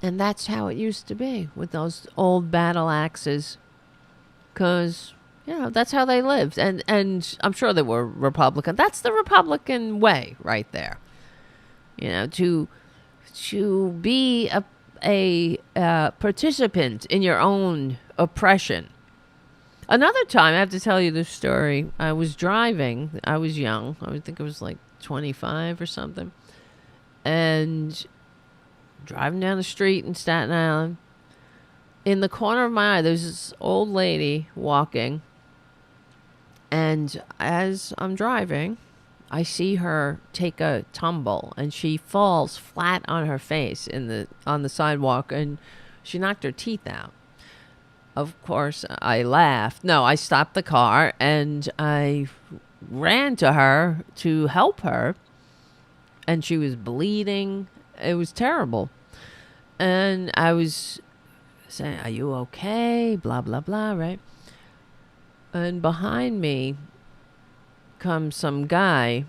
And that's how it used to be with those old battle axes. Because, you know, that's how they lived. And I'm sure they were Republican. That's the Republican way right there. You know, to be a participant in your own oppression. Another time, I have to tell you this story. I was driving. I was young. I think I was like 25 or something. And driving down the street in Staten Island. In the corner of my eye, there's this old lady walking. And as I'm driving, I see her take a tumble, and she falls flat on her face on the sidewalk, and she knocked her teeth out. Of course, I laughed. No, I stopped the car, and I ran to her to help her, and she was bleeding. It was terrible. And I was saying, "Are you okay?" Blah, blah, blah, right? And behind me comes some guy,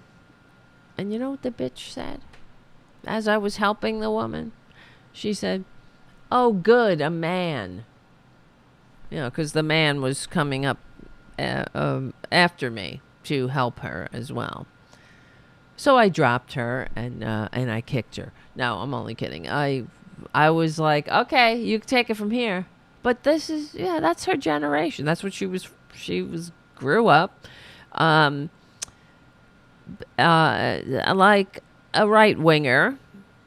and you know what the bitch said? As I was helping the woman, she said, "Oh, good, a man." You know, because the man was coming up after me to help her as well. So I dropped her and I kicked her. No, I'm only kidding. I was like, okay, you can take it from here. But this is, that's her generation. That's what she was grew up. Like a right winger.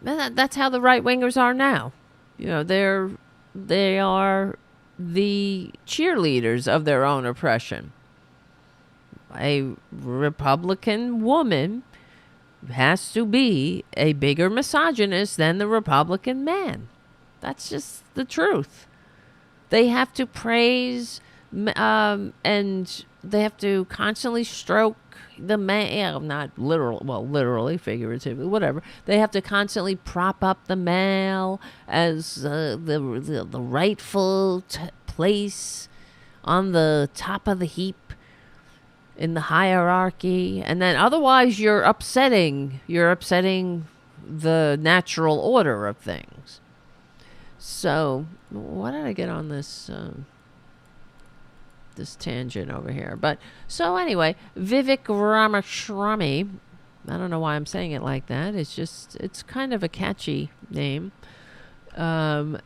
That's how the right wingers are now. You know, they are the cheerleaders of their own oppression. A Republican woman has to be a bigger misogynist than the Republican man. That's just the truth. They have to praise and they have to constantly stroke the man, not literal, well, literally, figuratively, whatever. They have to constantly prop up the male as the rightful place on the top of the heap in the hierarchy, and then otherwise you're upsetting the natural order of things. So, why did I get on this this tangent over here? But so anyway, Vivek Ramaswamy, I don't know why I'm saying it like that. It's kind of a catchy name.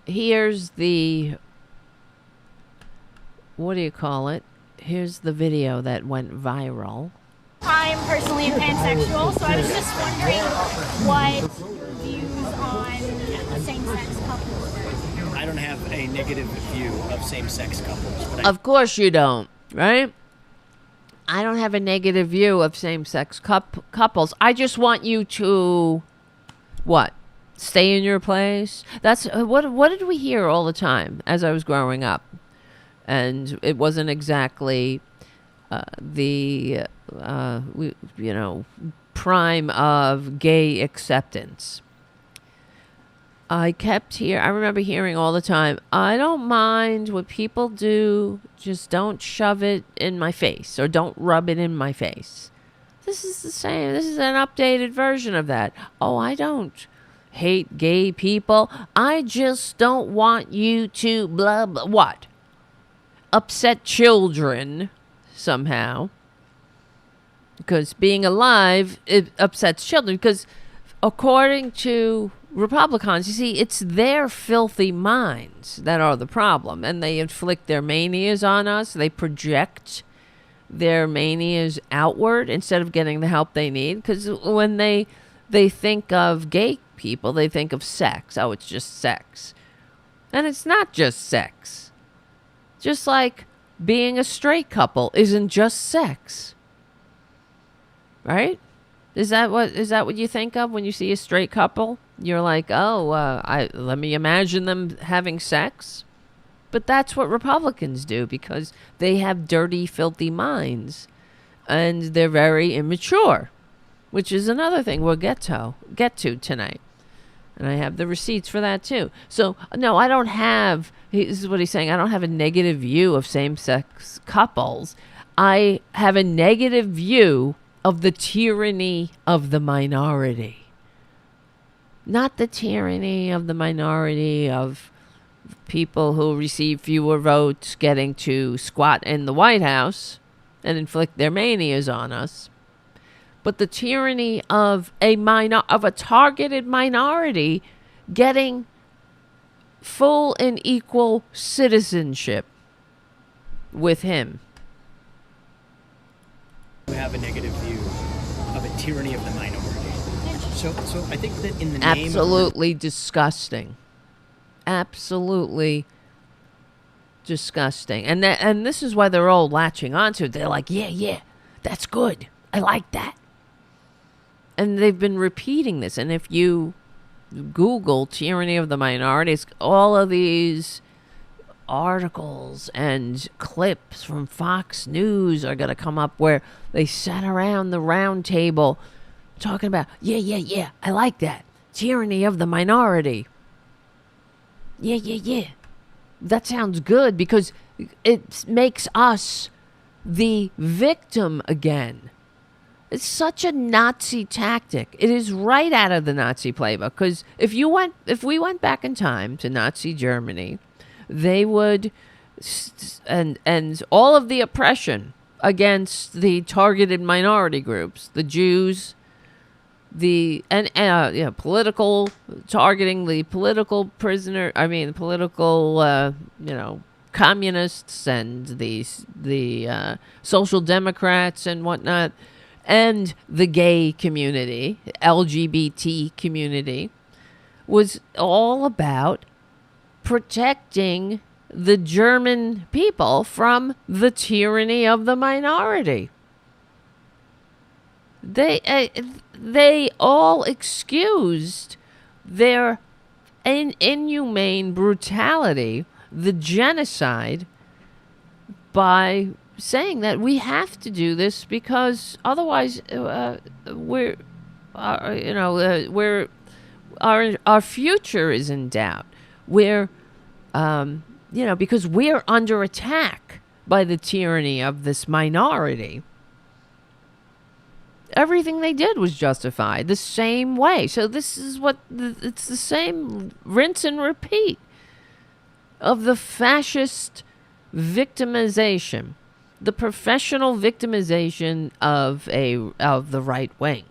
Here's the, what do you call it? Here's the video that went viral. I'm personally a pansexual, so I was just wondering what your views on same-sex couples were. I don't have a negative view of same-sex couples. But Of course you don't, right? I don't have a negative view of same-sex couples. I just want you to, what? Stay in your place? That's what did we hear all the time as I was growing up? And it wasn't exactly the prime of gay acceptance. I remember hearing all the time, I don't mind what people do, just don't shove it in my face or don't rub it in my face. This is the same. This is an updated version of that. Oh, I don't hate gay people. I just don't want you to blah, blah, what? Upset children somehow. Because being alive, it upsets children. Because according to Republicans, you see, it's their filthy minds that are the problem. And they inflict their manias on us. They project their manias outward instead of getting the help they need. Because when they think of gay people, they think of sex. Oh, it's just sex. And it's not just sex. Just like being a straight couple isn't just sex. Right? Is that what you think of when you see a straight couple? You're like, let me imagine them having sex. But that's what Republicans do because they have dirty, filthy minds. And they're very immature, which is another thing we'll get to tonight. And I have the receipts for that too. So, no, I don't have, this is what he's saying, I don't have a negative view of same-sex couples. I have a negative view of the tyranny of the minority. Not the tyranny of the minority of people who receive fewer votes getting to squat in the White House and inflict their manias on us, but the tyranny of a targeted minority getting full and equal citizenship with him. we have a negative view of a tyranny of the minority. So I think that in the name absolutely disgusting. Absolutely disgusting. And this is why they're all latching onto it. They're like, yeah, that's good. I like that. And they've been repeating this. And if you Google tyranny of the minorities, all of these articles and clips from Fox News are going to come up where they sat around the round table talking about, yeah, I like that. Tyranny of the minority. Yeah. That sounds good because it makes us the victim again. It's such a Nazi tactic. It is right out of the Nazi playbook. Because if we went back in time to Nazi Germany, they would, and all of the oppression against the targeted minority groups, the Jews, political targeting the political prisoner. I mean, the political, communists and the social democrats and whatnot. And the gay community, LGBT community, was all about protecting the German people from the tyranny of the minority. They all excused their inhumane brutality, the genocide, by saying that we have to do this because otherwise our future is in doubt. Because we're under attack by the tyranny of this minority. Everything they did was justified the same way. So this is it's the same rinse and repeat of the fascist victimization. The professional victimization of the right wing.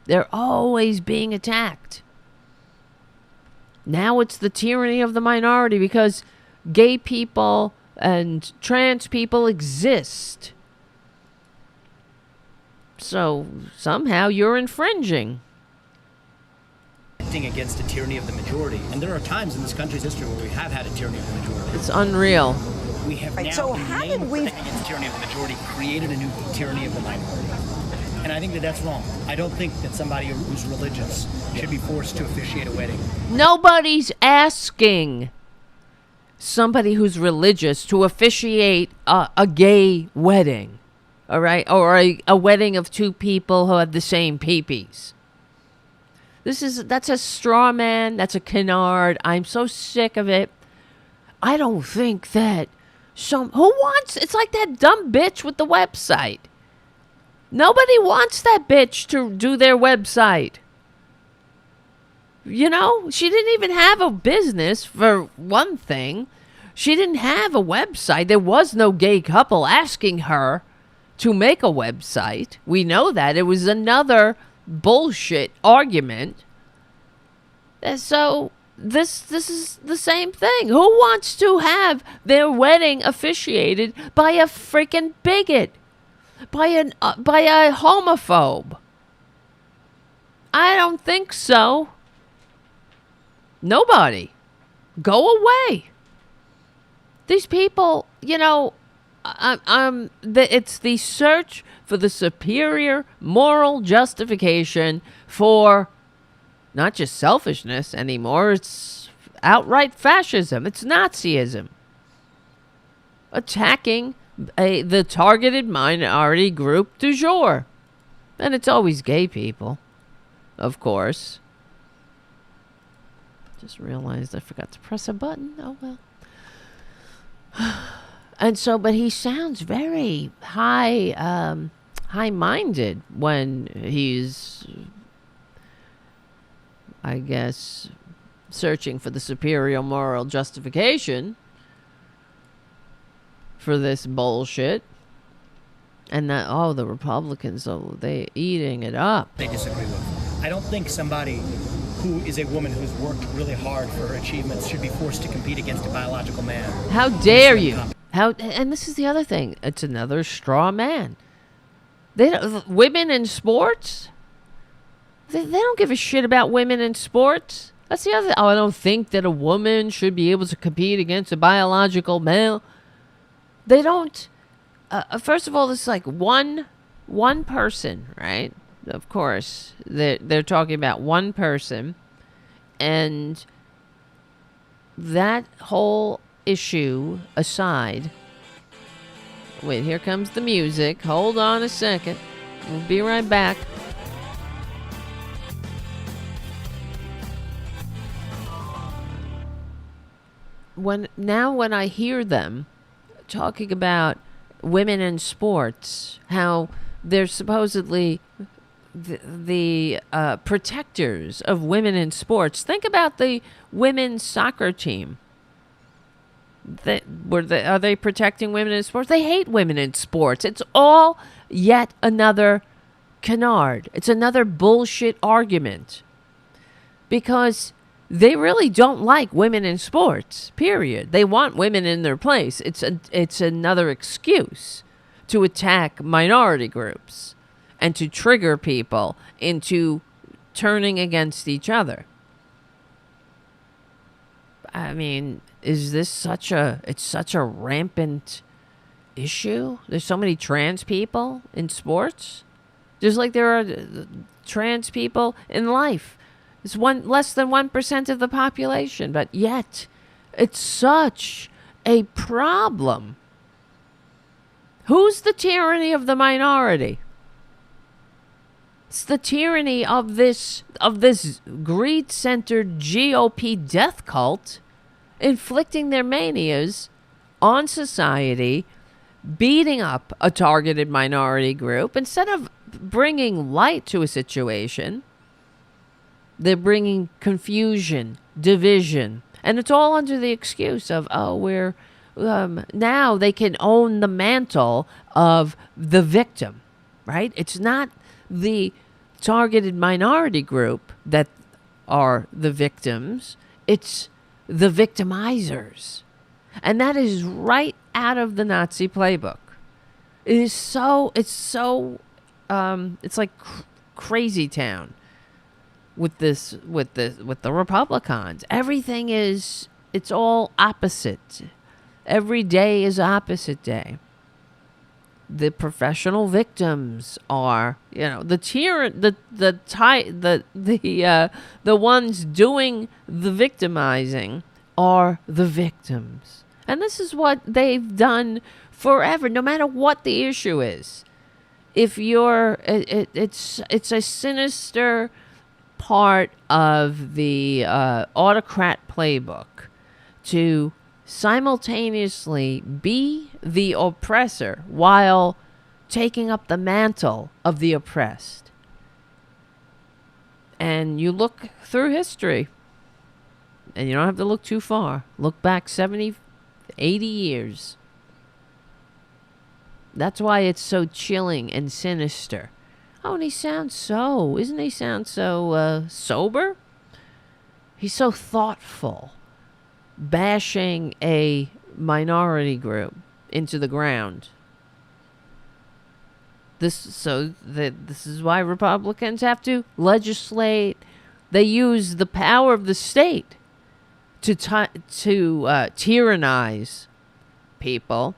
They're always being attacked. Now it's the tyranny of the minority because gay people and trans people exist. So somehow you're infringing. Against the tyranny of the majority. And there are times in this country's history where we have had a tyranny of the majority. It's unreal. We have now, so how did we against tyranny of the majority, created a new tyranny of the minority. And I think that that's wrong. I don't think that somebody who's religious should be forced to officiate a wedding. Nobody's asking somebody who's religious to officiate a gay wedding, all right? Or a wedding of two people who have the same peepees. That's a straw man. That's a canard. I'm so sick of it. I don't think that it's like that dumb bitch with the website. Nobody wants that bitch to do their website. You know, she didn't even have a business, for one thing. She didn't have a website. There was no gay couple asking her to make a website. We know that. It was another bullshit argument. And so this is the same thing. Who wants to have their wedding officiated by a freaking bigot? By a homophobe? I don't think so. Nobody. Go away. These people, you know, it's the search for the superior moral justification for not just selfishness anymore. It's outright fascism. It's Nazism. Attacking the targeted minority group du jour. And it's always gay people, of course. Just realized I forgot to press a button. Oh, well. And so, but he sounds very high-minded when he's, I guess, searching for the superior moral justification for this bullshit. And that, the Republicans, they eating it up. They disagree with. I don't think somebody who is a woman who's worked really hard for her achievements should be forced to compete against a biological man. How dare you? And this is the other thing. It's another straw man. Women in sports? They don't give a shit about women in sports. That's the other thing. I don't think that a woman should be able to compete against a biological male. They don't. First of all, it's like one person, right? Of course, they're talking about one person, and that whole issue aside. Wait, here comes the music. Hold on a second. We'll be right back. When I hear them talking about women in sports, how they're supposedly the protectors of women in sports. Think about the women's soccer team. Are they protecting women in sports? They hate women in sports. It's all yet another canard. It's another bullshit argument. Because they really don't like women in sports, period. They want women in their place. It's another excuse to attack minority groups and to trigger people into turning against each other. I mean, is this such a rampant issue? There's so many trans people in sports, just like there are trans people in life. It's less than 1% of the population, but yet it's such a problem. Who's the tyranny of the minority? It's the tyranny of this greed-centered GOP death cult inflicting their manias on society, beating up a targeted minority group. Instead of bringing light to a situation, they're bringing confusion, division, and it's all under the excuse of, we're now they can own the mantle of the victim, right? It's not the targeted minority group that are the victims. It's the victimizers. And that is right out of the Nazi playbook. It's like crazy town with the Republicans. Everything it's all opposite. Every day is opposite day. The professional victims are, the ones doing the victimizing are the victims. And this is what they've done forever, no matter what the issue is. If you're, it's a sinister part of the autocrat playbook to simultaneously be the oppressor while taking up the mantle of the oppressed. And you look through history, and you don't have to look too far. Look back 70, 80 years. That's why it's so chilling and sinister. Oh, and isn't he sound so sober? He's so thoughtful, bashing a minority group into the ground. This is why Republicans have to legislate. They use the power of the state to tyrannize people.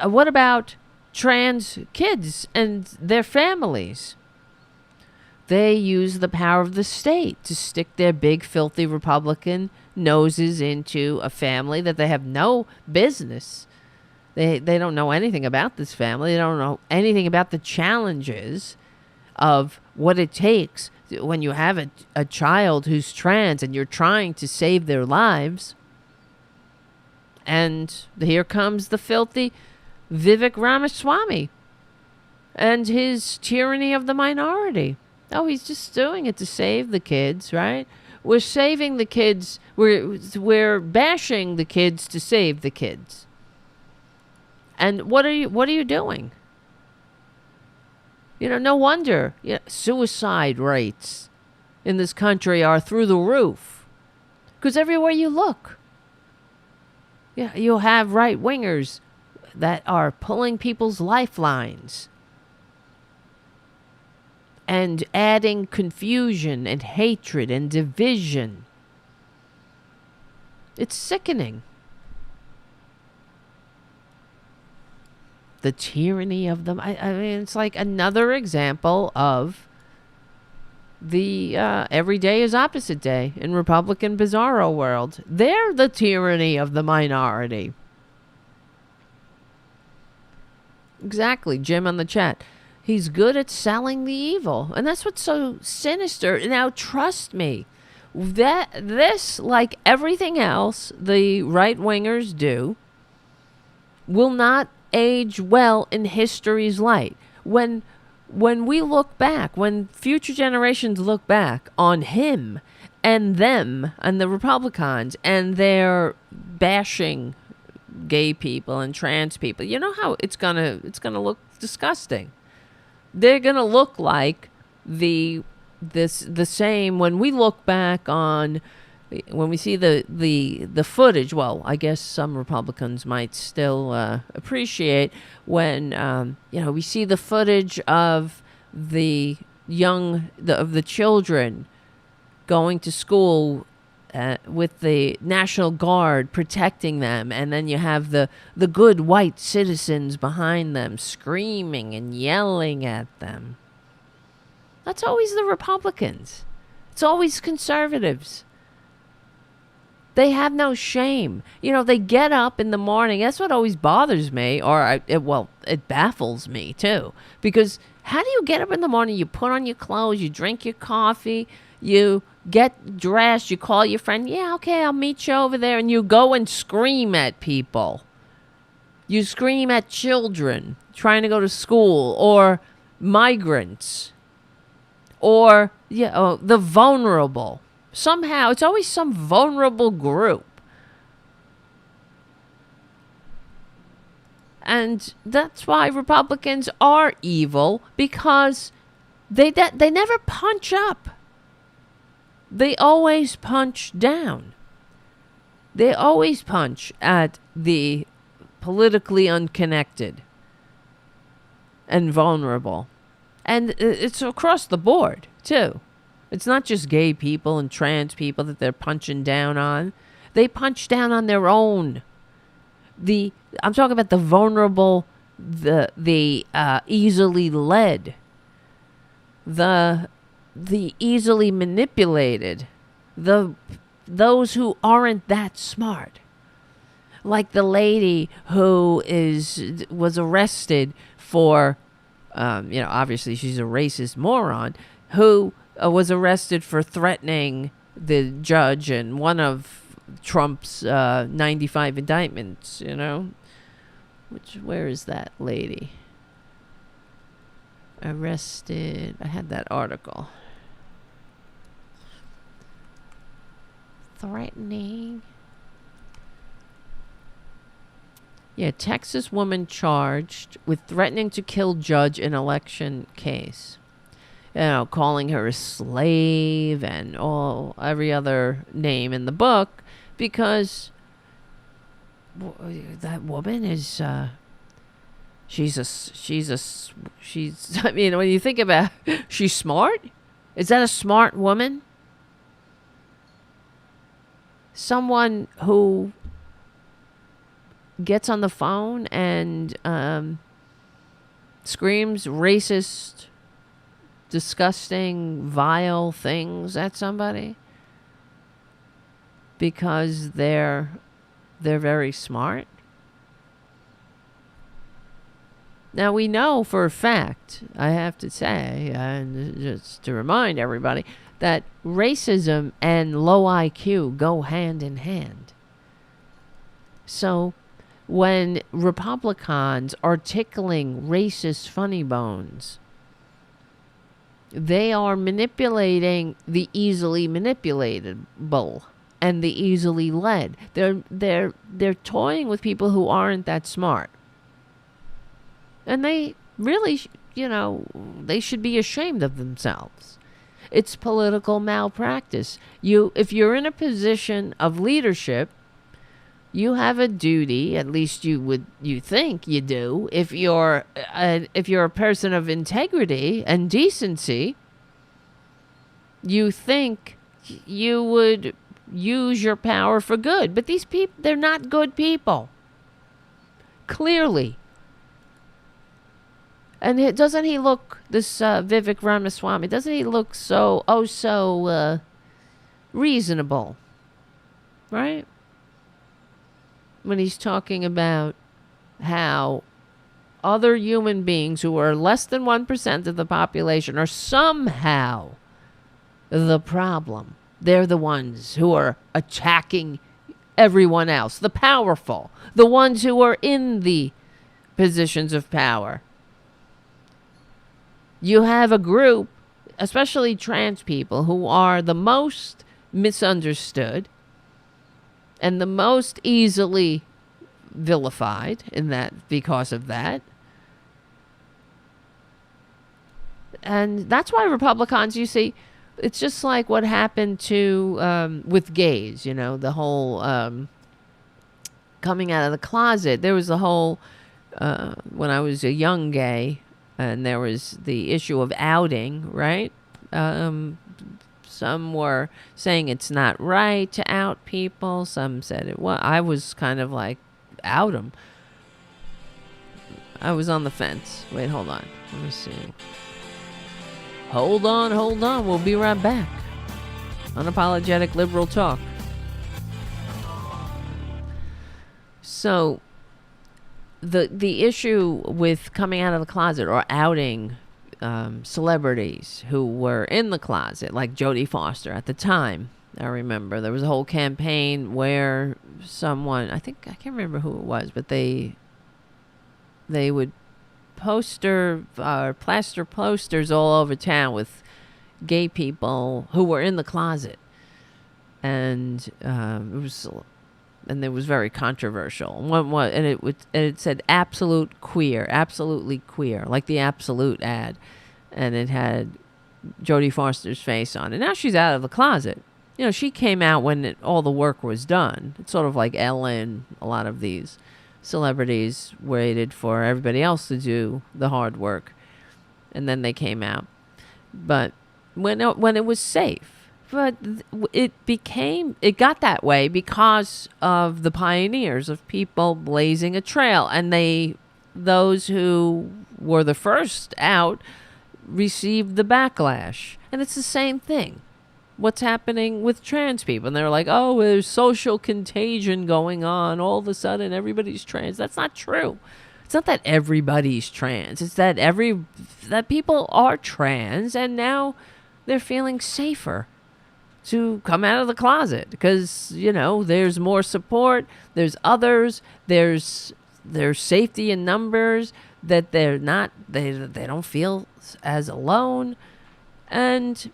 What about trans kids and their families? They use the power of the state to stick their big, filthy Republican noses into a family that they have no business. They don't know anything about this family. They don't know anything about the challenges of what it takes when you have a child who's trans and you're trying to save their lives. And here comes the filthy Vivek Ramaswamy and his tyranny of the minority. Oh, he's just doing it to save the kids, right? We're saving the kids. We're bashing the kids to save the kids. And what are you doing? No wonder suicide rates in this country are through the roof. Because everywhere you look, you'll have right-wingers that are pulling people's lifelines and adding confusion and hatred and division. It's sickening. The tyranny of them. I mean, it's like another example of the every day is opposite day in Republican bizarro world. They're the tyranny of the minority. Exactly, Jim on the chat. He's good at selling the evil. And that's what's so sinister. Now, trust me, this, like everything else the right-wingers do, will not age well in history's light. When we look back, when future generations look back on him and them and the Republicans and their bashing gay people and trans people, you know how it's gonna look disgusting. They're gonna look like the same when we look back on, when we see the footage. Well, I guess some Republicans might still appreciate when we see the footage of the children going to school with the National Guard protecting them, and then you have the good white citizens behind them screaming and yelling at them. That's always the Republicans. It's always conservatives. They have no shame. They get up in the morning. That's what always bothers me, it baffles me too. Because how do you get up in the morning? You put on your clothes, you drink your coffee, you get dressed, you call your friend, yeah, okay, I'll meet you over there, and you go and scream at people. You scream at children trying to go to school, or migrants, or the vulnerable. Somehow, it's always some vulnerable group. And that's why Republicans are evil, because They never punch up. They always punch down. They always punch at the politically unconnected and vulnerable. And it's across the board, too. It's not just gay people and trans people that they're punching down on. They punch down on their own. I'm talking about the vulnerable, the easily led, the easily manipulated, those who aren't that smart. Like the lady who was arrested for, obviously she's a racist moron, who was arrested for threatening the judge in one of Trump's 95 indictments, where is that lady? Arrested. I had that article. Threatening. Yeah, Texas woman charged with threatening to kill judge in election case. Calling her a slave and every other name in the book, because that woman is she's I mean, when you think about she's smart. Is that a smart woman? Someone who gets on the phone and screams racist, disgusting, vile things at somebody because they're very smart. Now, we know for a fact, I have to say, and just to remind everybody, that racism and low IQ go hand in hand. So when Republicans are tickling racist funny bones, they are manipulating the easily manipulatable and the easily led. They're toying with people who aren't that smart. And they really, they should be ashamed of themselves. It's political malpractice. If you're in a position of leadership, you have a duty, at least you think you do, if you're a person of integrity and decency, you think you would use your power for good. But these people, they're not good people. Clearly. And doesn't he look, this Vivek Ramaswamy, doesn't he look so reasonable? Right? When he's talking about how other human beings who are less than 1% of the population are somehow the problem. They're the ones who are attacking everyone else, the powerful, the ones who are in the positions of power. You have a group, especially trans people, who are the most misunderstood and the most easily vilified because of that. And that's why Republicans, you see, it's just like what happened to with gays, the whole coming out of the closet. There was the whole when I was a young gay, and there was the issue of outing, right? Some were saying it's not right to out people. Some said it was. I was kind of like, out them. I was on the fence. Wait, hold on. Let me see. Hold on. We'll be right back. Unapologetic liberal talk. So, the issue with coming out of the closet or outing celebrities who were in the closet, like Jodie Foster at the time. I remember there was a whole campaign where someone, I can't remember who it was, but they would plaster posters all over town with gay people who were in the closet, and it was very controversial. And it said absolutely queer, like the Absolute ad, and it had Jodie Foster's face on. And now she's out of the closet. You know, she came out when all the work was done. It's sort of like Ellen. A lot of these celebrities waited for everybody else to do the hard work, and then they came out. But when it was safe. But it got that way because of the pioneers, of people blazing a trail. And those who were the first out received the backlash. And it's the same thing. What's happening with trans people? And they're like, oh, there's social contagion going on. All of a sudden, everybody's trans. That's not true. It's not that everybody's trans. It's that that people are trans, and now they're feeling safer to come out of the closet because, you know, there's more support, there's others, there's safety in numbers, that they don't feel as alone. And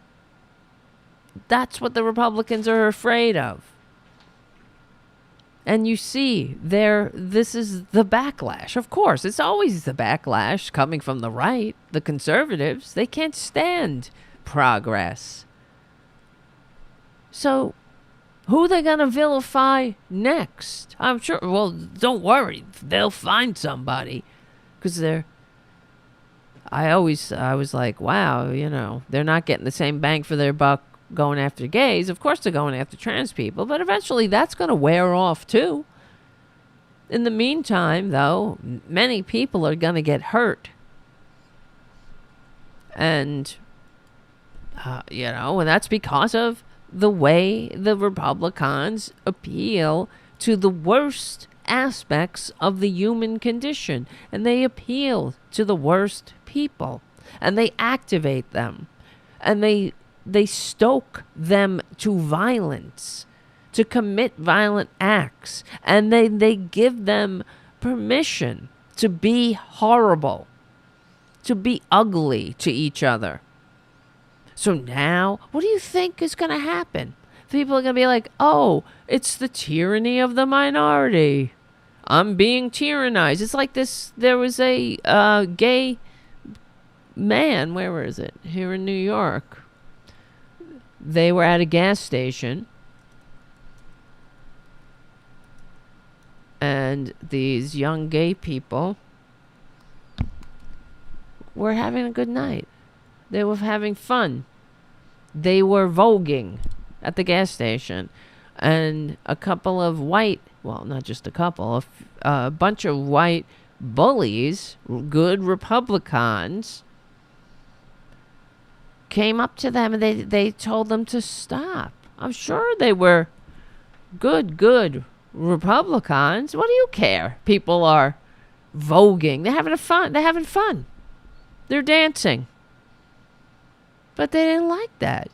that's what the Republicans are afraid of. And you see, this is the backlash. Of course, it's always the backlash coming from the right. The conservatives, they can't stand progress. So, who are they going to vilify next? I'm sure, well, don't worry. They'll find somebody. Because I was like, wow, you know, they're not getting the same bang for their buck going after gays. Of course they're going after trans people. But eventually that's going to wear off too. In the meantime, though, many people are going to get hurt. And, you know, and that's because of the way the Republicans appeal to the worst aspects of the human condition. And they appeal to the worst people. And they activate them. And they stoke them to violence, to commit violent acts. And they give them permission to be horrible, to be ugly to each other. So now, what do you think is going to happen? People are going to be like, oh, it's the tyranny of the minority. I'm being tyrannized. It's like this. There was a gay man, where is it? Here in New York. They were at a gas station. And these young gay people were having a good night. They were having fun. They were voguing at the gas station. And a couple of white, well, not just a couple, a bunch of white bullies, good Republicans, came up to them and they told them to stop. I'm sure they were good Republicans. What do you care? People are voguing. They're having fun. They're dancing. But they didn't like that.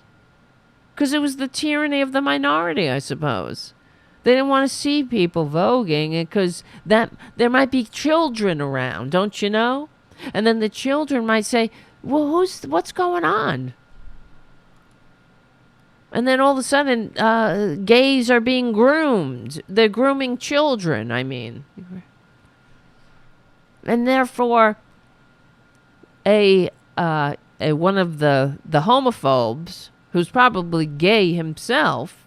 Because it was the tyranny of the minority, I suppose. They didn't want to see people voguing because that there might be children around, don't you know? And then the children might say, well, what's going on? And then all of a sudden, gays are being groomed. They're grooming children, I mean. And therefore, one of the homophobes, who's probably gay himself,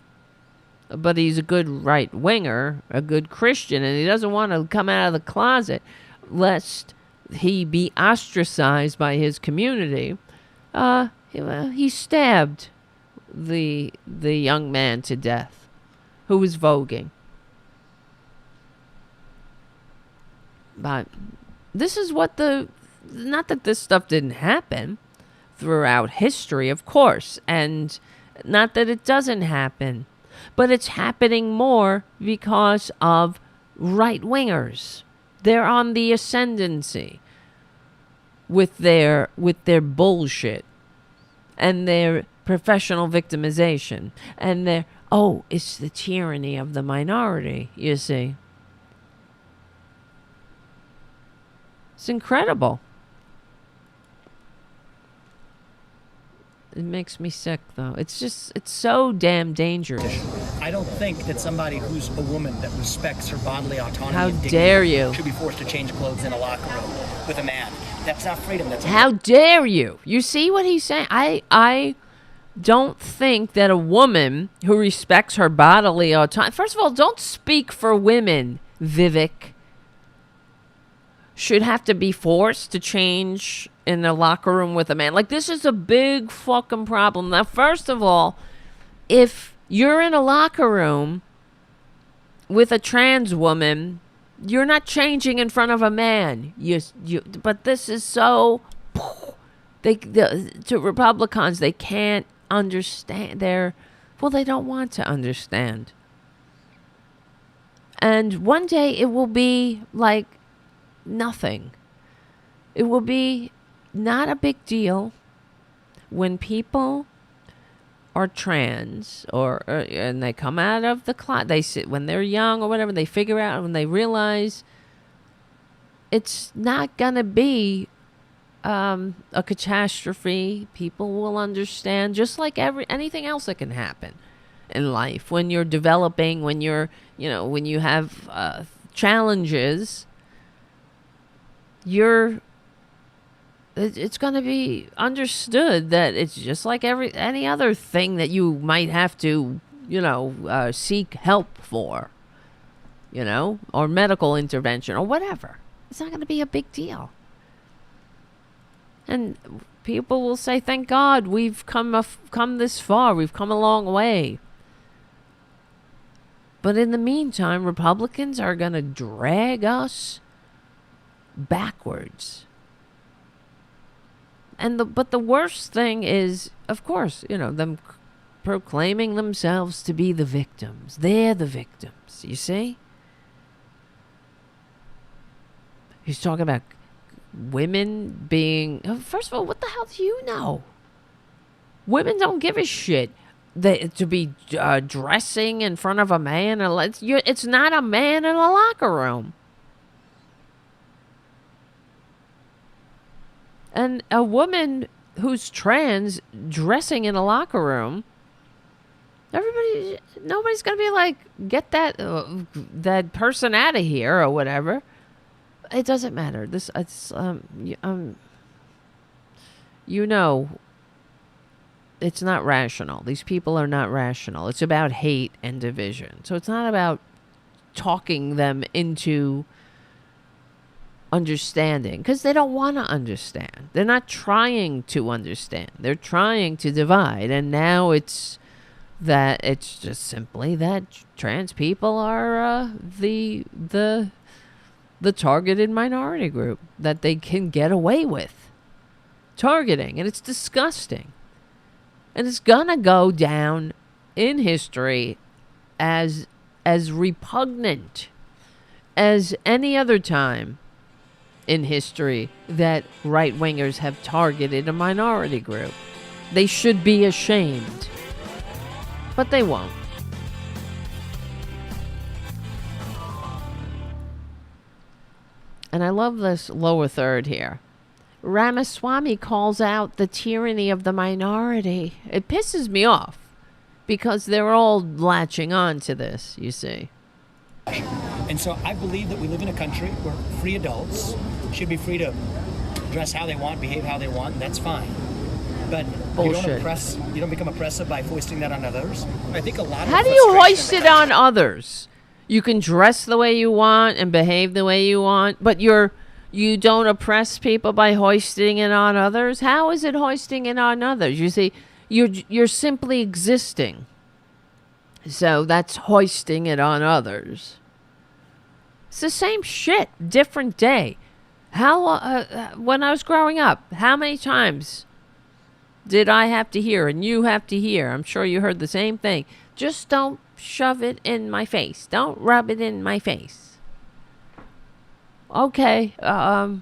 but he's a good right-winger, a good Christian, and he doesn't want to come out of the closet lest he be ostracized by his community. He stabbed the young man to death who was voguing. But this is what not that this stuff didn't happen throughout history, of course, and not that it doesn't happen, but it's happening more because of right-wingers. They're on the ascendancy with their bullshit and their professional victimization and their, oh, it's the tyranny of the minority, you see. It's incredible. It makes me sick, though. It's so damn dangerous. I don't think that somebody who's a woman that respects her bodily autonomy How and dare dignity you? should be forced to change clothes in a locker room with a man. That's not freedom. That's How dare you? You see what he's saying? I don't think that a woman who respects her bodily autonomy... First of all, don't speak for women, Vivek. Should have to be forced to change in the locker room with a man. Like, this is a big fucking problem. Now, first of all, if you're in a locker room with a trans woman, you're not changing in front of a man. But this is so... to Republicans, they can't understand. They don't want to understand. And one day it will be like nothing. It will be not a big deal when people are trans and they come out of the closet. When they're young or whatever, they figure out, when they realize it's not gonna be a catastrophe. People will understand, just like anything else that can happen in life. When you're developing, when you have challenges, it's going to be understood that it's just like any other thing that you might have to, seek help for, or medical intervention or whatever. It's not going to be a big deal. And people will say, thank God we've come this far. We've come a long way. But in the meantime, Republicans are going to drag us backwards. But the worst thing is, of course, them proclaiming themselves to be the victims. They're the victims, you see? He's talking about women being... First of all, what the hell do you know? Women don't give a shit to be dressing in front of a man. It's not a man in a locker room. And a woman who's trans dressing in a locker room, nobody's gonna be like, get that person out of here or whatever. It doesn't matter. It's not rational. These people are not rational. It's about hate and division. So it's not about talking them into understanding, because they don't want to understand. They're not trying to understand. They're trying to divide. And now it's just simply that trans people are the targeted minority group that they can get away with targeting. And it's disgusting. And it's gonna go down in history as repugnant as any other time in history that right-wingers have targeted a minority group. They should be ashamed. But they won't. And I love this lower third here. Ramaswamy calls out the tyranny of the minority. It pisses me off because they're all latching on to this, you see. And so I believe that we live in a country where free adults should be free to dress how they want, behave how they want, and that's fine. But bullshit. You don't become oppressive by foisting that on others. I think a lot of How do you hoist it on others? You can dress the way you want and behave the way you want, but you don't oppress people by hoisting it on others? How is it hoisting it on others? You see, you're simply existing. So that's hoisting it on others. It's the same shit, different day. When I was growing up, how many times did I have to hear, and you have to hear? I'm sure you heard the same thing. Just don't shove it in my face. Don't rub it in my face. Okay, don't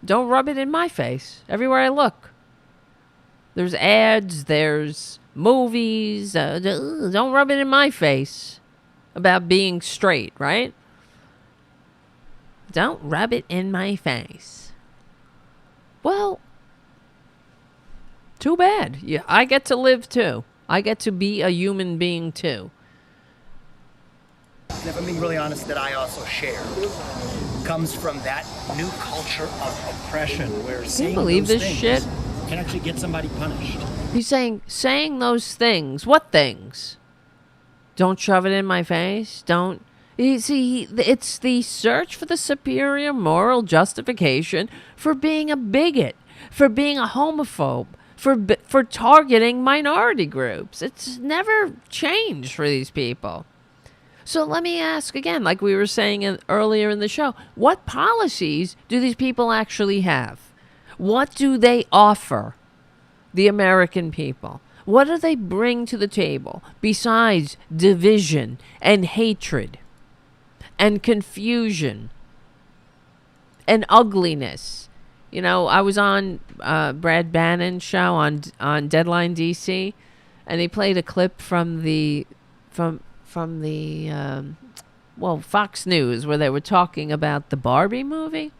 rub it in my face. Everywhere I look. There's ads, there's movies. Don't rub it in my face about being straight, right? Don't rub it in my face. Well, too bad. Yeah, I get to live too. I get to be a human being too. And if I'm being really honest, that I also share. comes from that new culture of oppression where saying believe those this things shit? can actually get somebody punished. He's saying those things. What things? Don't shove it in my face. Don't. You see, it's the search for the superior moral justification for being a bigot, for being a homophobe, for targeting minority groups. It's never changed for these people. So let me ask again, like we were saying earlier in the show, what policies do these people actually have? What do they offer the American people? What do they bring to the table besides division and hatred and confusion and ugliness? You know, I was on Brad Bannon's show on Deadline DC, and he played a clip from the Fox News, where they were talking about the Barbie movie.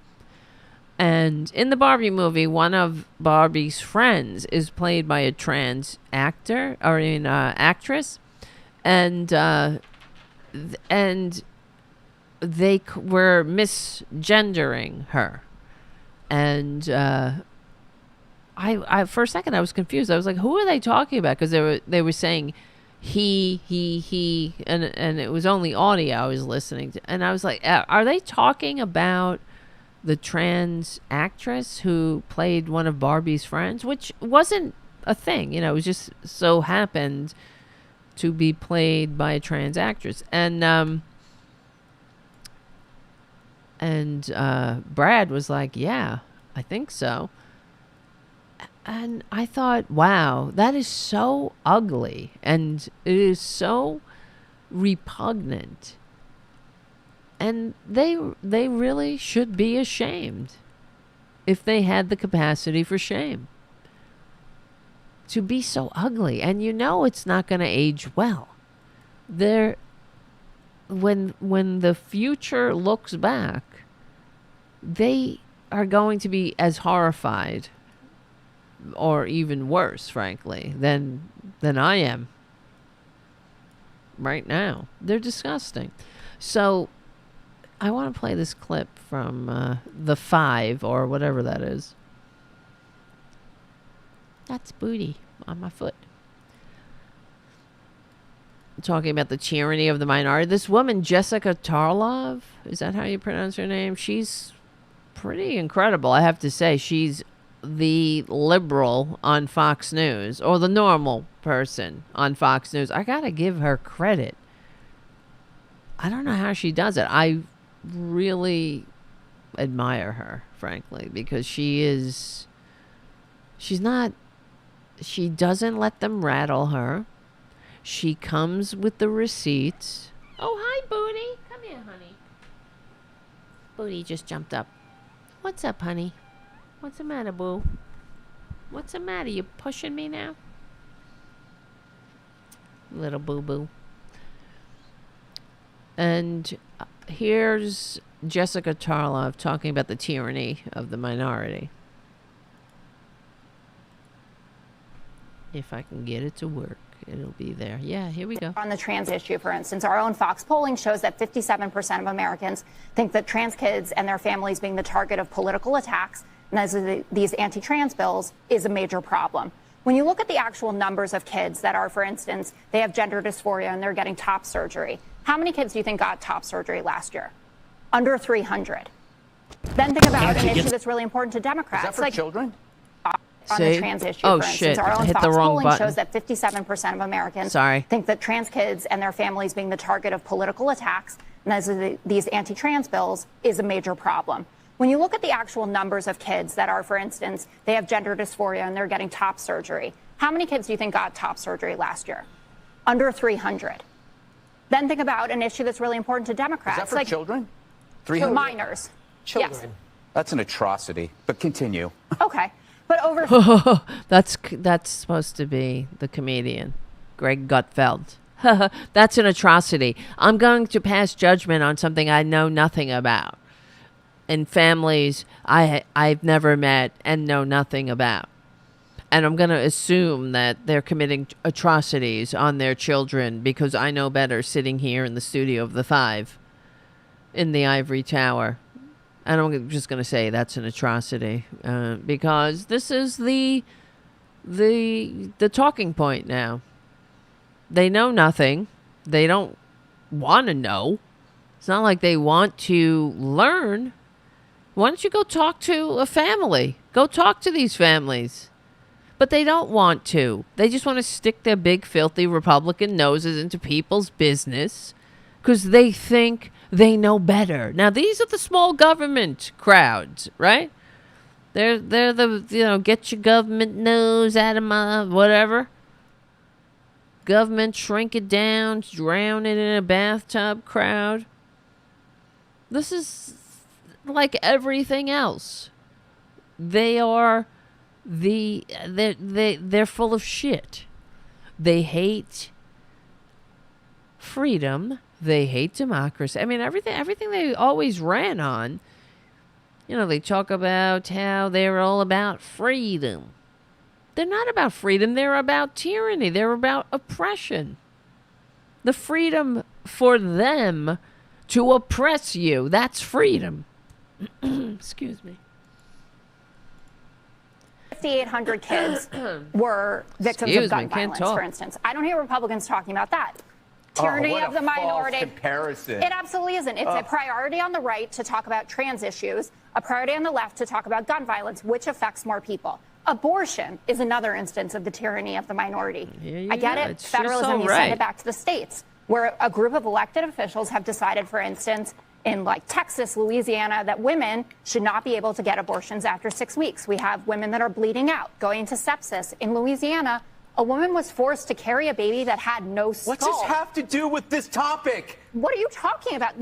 And in the Barbie movie, one of Barbie's friends is played by a trans actor, or actress, and they were misgendering her. And I for a second I was confused. I was like, who are they talking about? Because they were saying he, and it was only audio I was listening to, and I was like, are they talking about the trans actress who played one of Barbie's friends, which wasn't a thing, it was just so happened to be played by a trans actress. And Brad was like, yeah, I think so. And I thought, wow, that is so ugly, and it is so repugnant. And they really should be ashamed if they had the capacity for shame. To be so ugly. And it's not going to age well. When the future looks back, they are going to be as horrified, or even worse, frankly, than I am right now. They're disgusting. So I want to play this clip from the 5 or whatever that is. That's booty on my foot. Talking about the tyranny of the minority. This woman, Jessica Tarlov, is that how you pronounce her name? She's pretty incredible, I have to say. She's the liberal on Fox News, or the normal person on Fox News. I gotta give her credit. I don't know how she does it. I really admire her, frankly, because she doesn't let them rattle her. She comes with the receipts. Oh, hi, Booty. Come here, honey. Booty just jumped up. What's up, honey? What's the matter, boo? What's the matter? You pushing me now? Little boo-boo. And here's Jessica Tarlov talking about the tyranny of the minority. If I can get it to work, it'll be there. Yeah, here we go. On the trans issue, for instance, our own Fox polling shows that 57% of Americans think that trans kids and their families being the target of political attacks and these anti-trans bills is a major problem. When you look at the actual numbers of kids that are, for instance, they have gender dysphoria and they're getting top surgery, how many kids do you think got top surgery last year? Under 300. Then think about an issue that's really important to Democrats. Is that for children? On the trans issue, oh, for instance, shit. our own Hit Fox the wrong polling button. shows that 57% of Americans Sorry. think that trans kids and their families being the target of political attacks and these anti-trans bills is a major problem. When you look at the actual numbers of kids that are, for instance, they have gender dysphoria and they're getting top surgery, how many kids do you think got top surgery last year? Under 300. Then think about an issue that's really important to Democrats. Is that for children? 300? Minors. Children. Yes. That's an atrocity, but continue. Okay. But over... That's supposed to be the comedian, Greg Gutfeld. That's an atrocity. I'm going to pass judgment on something I know nothing about. And families I've never met and know nothing about. And I'm going to assume that they're committing atrocities on their children because I know better sitting here in the studio of the 5 in the ivory tower And I'm just going to say that's an atrocity because this is the talking point now. They know nothing. They don't want to know. It's not like they want to learn. Why don't you go talk to a family? Go talk to these families. But they don't want to. They just want to stick their big, filthy Republican noses into people's business because they think they know better. Now, these are the small government crowds, right? They're the, get your government nose out of my whatever. Government, shrink it down, drown it in a bathtub crowd. This is like everything else. They are they're full of shit. They hate freedom. They hate democracy. I mean, everything they always ran on. They talk about how they're all about freedom. They're not about freedom. They're about tyranny. They're about oppression. The freedom for them to oppress you. That's freedom. Excuse me. 5,800 kids were victims of gun violence, for instance. I don't hear Republicans talking about that. Tyranny of the minority. Comparison. It absolutely isn't. It's a priority on the right to talk about trans issues, a priority on the left to talk about gun violence, which affects more people. Abortion is another instance of the tyranny of the minority. I get it. Federalism, you send it back to the states, where a group of elected officials have decided, for instance, in like Texas, Louisiana, that women should not be able to get abortions after 6 weeks. We have women that are bleeding out, going into sepsis. In Louisiana, a woman was forced to carry a baby that had no skull. What's this have to do with this topic? What are you talking about?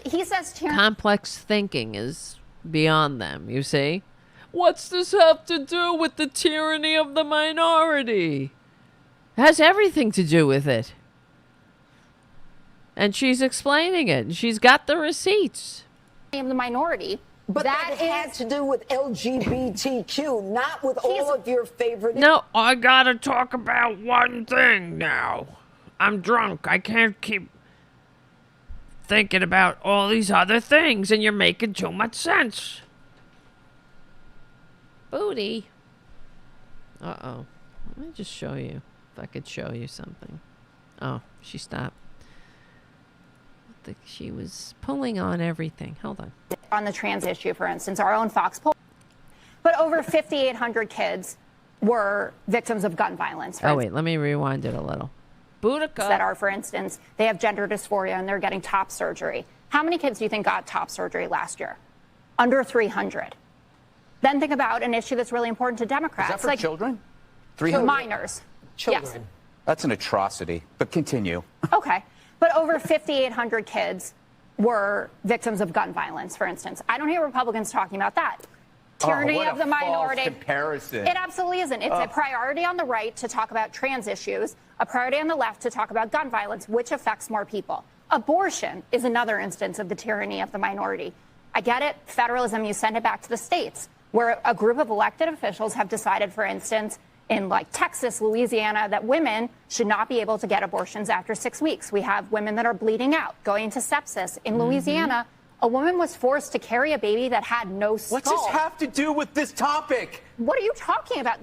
He says tyranny. Complex thinking is beyond them, you see? What's this have to do with the tyranny of the minority? It has everything to do with it. And she's explaining it. And she's got the receipts. Of the minority. But that has to do with LGBTQ, not with all of your favorite... No, I gotta talk about one thing now. I'm drunk. I can't keep thinking about all these other things, and you're making too much sense. Booty. Uh-oh. Let me just show you. If I could show you something. Oh, she stopped. She was pulling on everything. Hold on. On the trans issue, for instance, our own Fox poll. But over 5,800 kids were victims of gun violence. Oh, wait. Let me rewind it a little. Boudica. That are, for instance, they have gender dysphoria and they're getting top surgery. How many kids do you think got top surgery last year? Under 300. Then think about an issue that's really important to Democrats. Is that for children? 300? Minors. Children. Yes. That's an atrocity, but continue. Okay. But over 5,800 kids were victims of gun violence, for instance. I don't hear Republicans talking about that. Tyranny of the minority. Comparison. It absolutely isn't. It's a priority on the right to talk about trans issues, a priority on the left to talk about gun violence, which affects more people. Abortion is another instance of the tyranny of the minority. I get it. Federalism, you send it back to the states, where a group of elected officials have decided, for instance, in like Texas, Louisiana, that women should not be able to get abortions after 6 weeks. We have women that are bleeding out, going into sepsis. In Louisiana, a woman was forced to carry a baby that had no skull. What's this have to do with this topic? What are you talking about?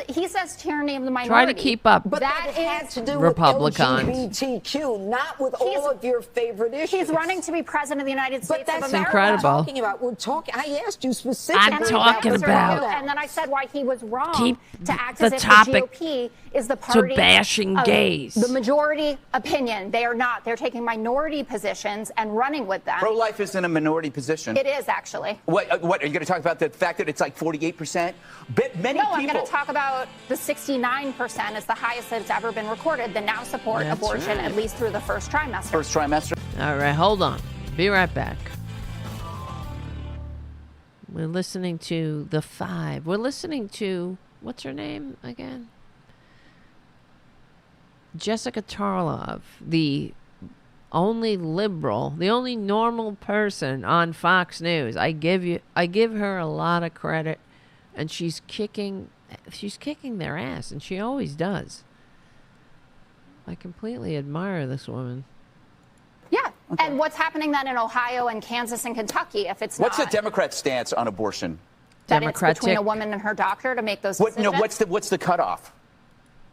He says tyranny of the minority. Try to keep up. But that has to do Republicans. with LGBTQ, not with all of your favorite issues. He's running to be president of the United States but that's of America. Incredible. We're talking. I asked you specifically. I'm talking about. And then I said why he was wrong Keep to act the as if topic the GOP is the party to bashing of gays. The majority opinion. They are not. They're taking minority positions and running with them. Pro-life is in a minority position. It is actually. What are you going to talk about? The fact that it's like 48%? Many no, people. I'm going to talk about the 69% is the highest that it's ever been recorded that now support abortion, at least through the first trimester. First trimester. All right, hold on. Be right back. We're listening to The Five. We're listening to, what's her name again? Jessica Tarlov, the only liberal, the only normal person on Fox News. I give her a lot of credit, and she's kicking their ass, and she always does. I completely admire this woman. Yeah, And what's happening then in Ohio and Kansas and Kentucky if it's What's not? the Democrat stance on abortion? That it's between a woman and her doctor to make those decisions? No, what's the cutoff?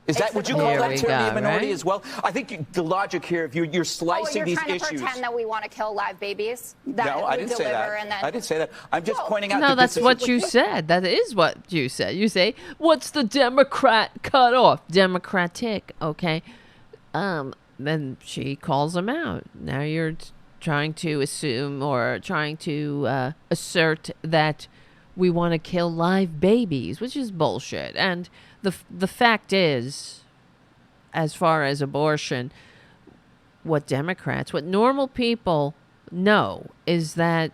Is that, would you call that tyranny of minority as well? I think the logic here, if you're slicing these issues. You're trying to pretend that we want to kill live babies? No, I didn't say that. I didn't say that. I'm just pointing out no, that that's what you said. That is what you said. You say, what's the Democrat cutoff? Democratic, okay? Then she calls him out. Now you're trying to assume or trying to assert that we want to kill live babies, which is bullshit. And the fact is, as far as abortion, what normal people know is that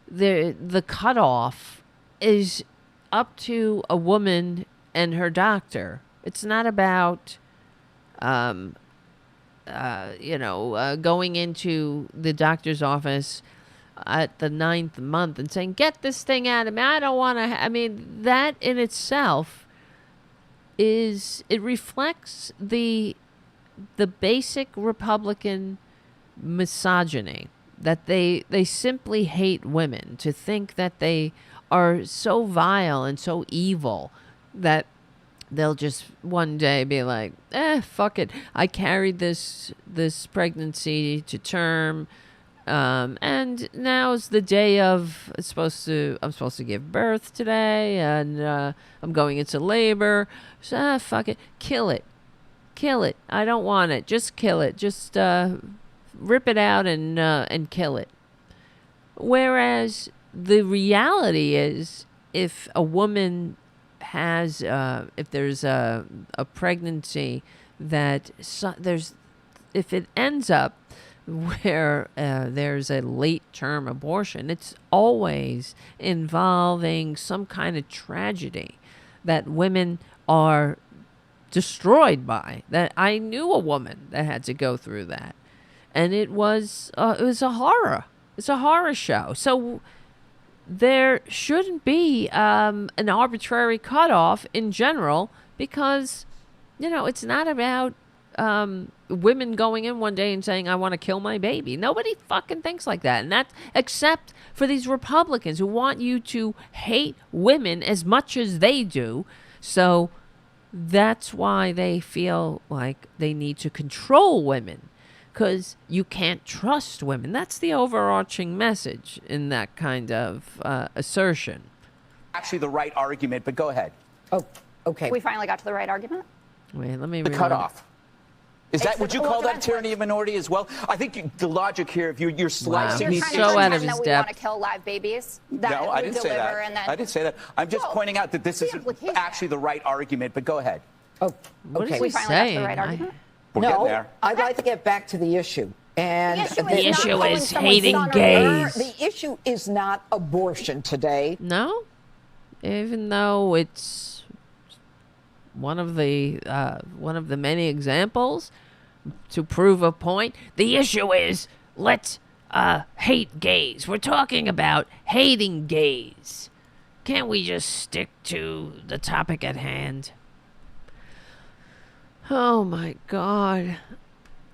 the cutoff is up to a woman and her doctor. It's not about going into the doctor's office at the 9th month and saying, get this thing out of me. I don't want to. I mean, that in itself it reflects the basic Republican misogyny, that they simply hate women, to think that they are so vile and so evil that they'll just one day be like, fuck it. I carried this pregnancy to term. And now's the day of I'm supposed to give birth today, and I'm going into labor. So fuck it, kill it. I don't want it. Just kill it. Just rip it out and kill it. Whereas the reality is, if a woman has if there's a pregnancy that if it ends up where there's a late-term abortion, it's always involving some kind of tragedy that women are destroyed by. That I knew a woman that had to go through that, and it was a horror. It's a horror show. So there shouldn't be an arbitrary cutoff in general, because it's not about women going in one day and saying, I want to kill my baby. Nobody fucking thinks like that. And that's except for these Republicans who want you to hate women as much as they do. So that's why they feel like they need to control women, because you can't trust women. That's the overarching message in that kind of assertion. Actually the right argument, but go ahead. Oh, okay. We finally got to the right argument? Wait, let me The cutoff. Would you call that tyranny what? of minority as well? I think the logic here, if you're slicing He's these so issues. out of his that we depth. want to kill live babies? No, I didn't say that. I didn't say that. I'm just pointing out that this isn't actually the right argument, but go ahead. Oh, What okay. is We he finally got to saying? the right argument? We're getting No, there. I'd like to get back to the issue. And The issue issue is is not hating calling someone gays. The issue is not abortion today. No, even though it's one of the many examples to prove a point. The issue is let's hate gays. We're talking about hating gays. Can't we just stick to the topic at hand? Oh my God.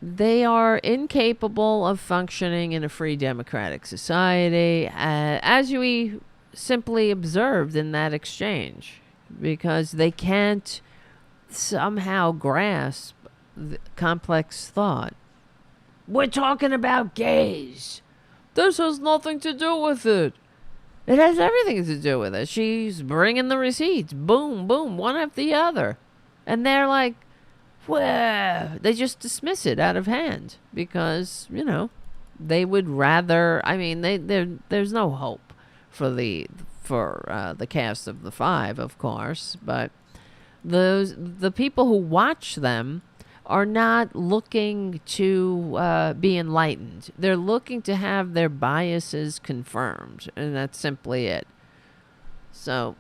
They are incapable of functioning in a free democratic society, as we simply observed in that exchange, because they can't somehow grasp the complex thought. We're talking about gays. This has nothing to do with it. It has everything to do with it. She's bringing the receipts. Boom, boom, one after the other. And they're like, well, they just dismiss it out of hand because, they would rather, there's no hope for the cast of the five, of course, but the people who watch them are not looking to be enlightened. They're looking to have their biases confirmed, and that's simply it. So,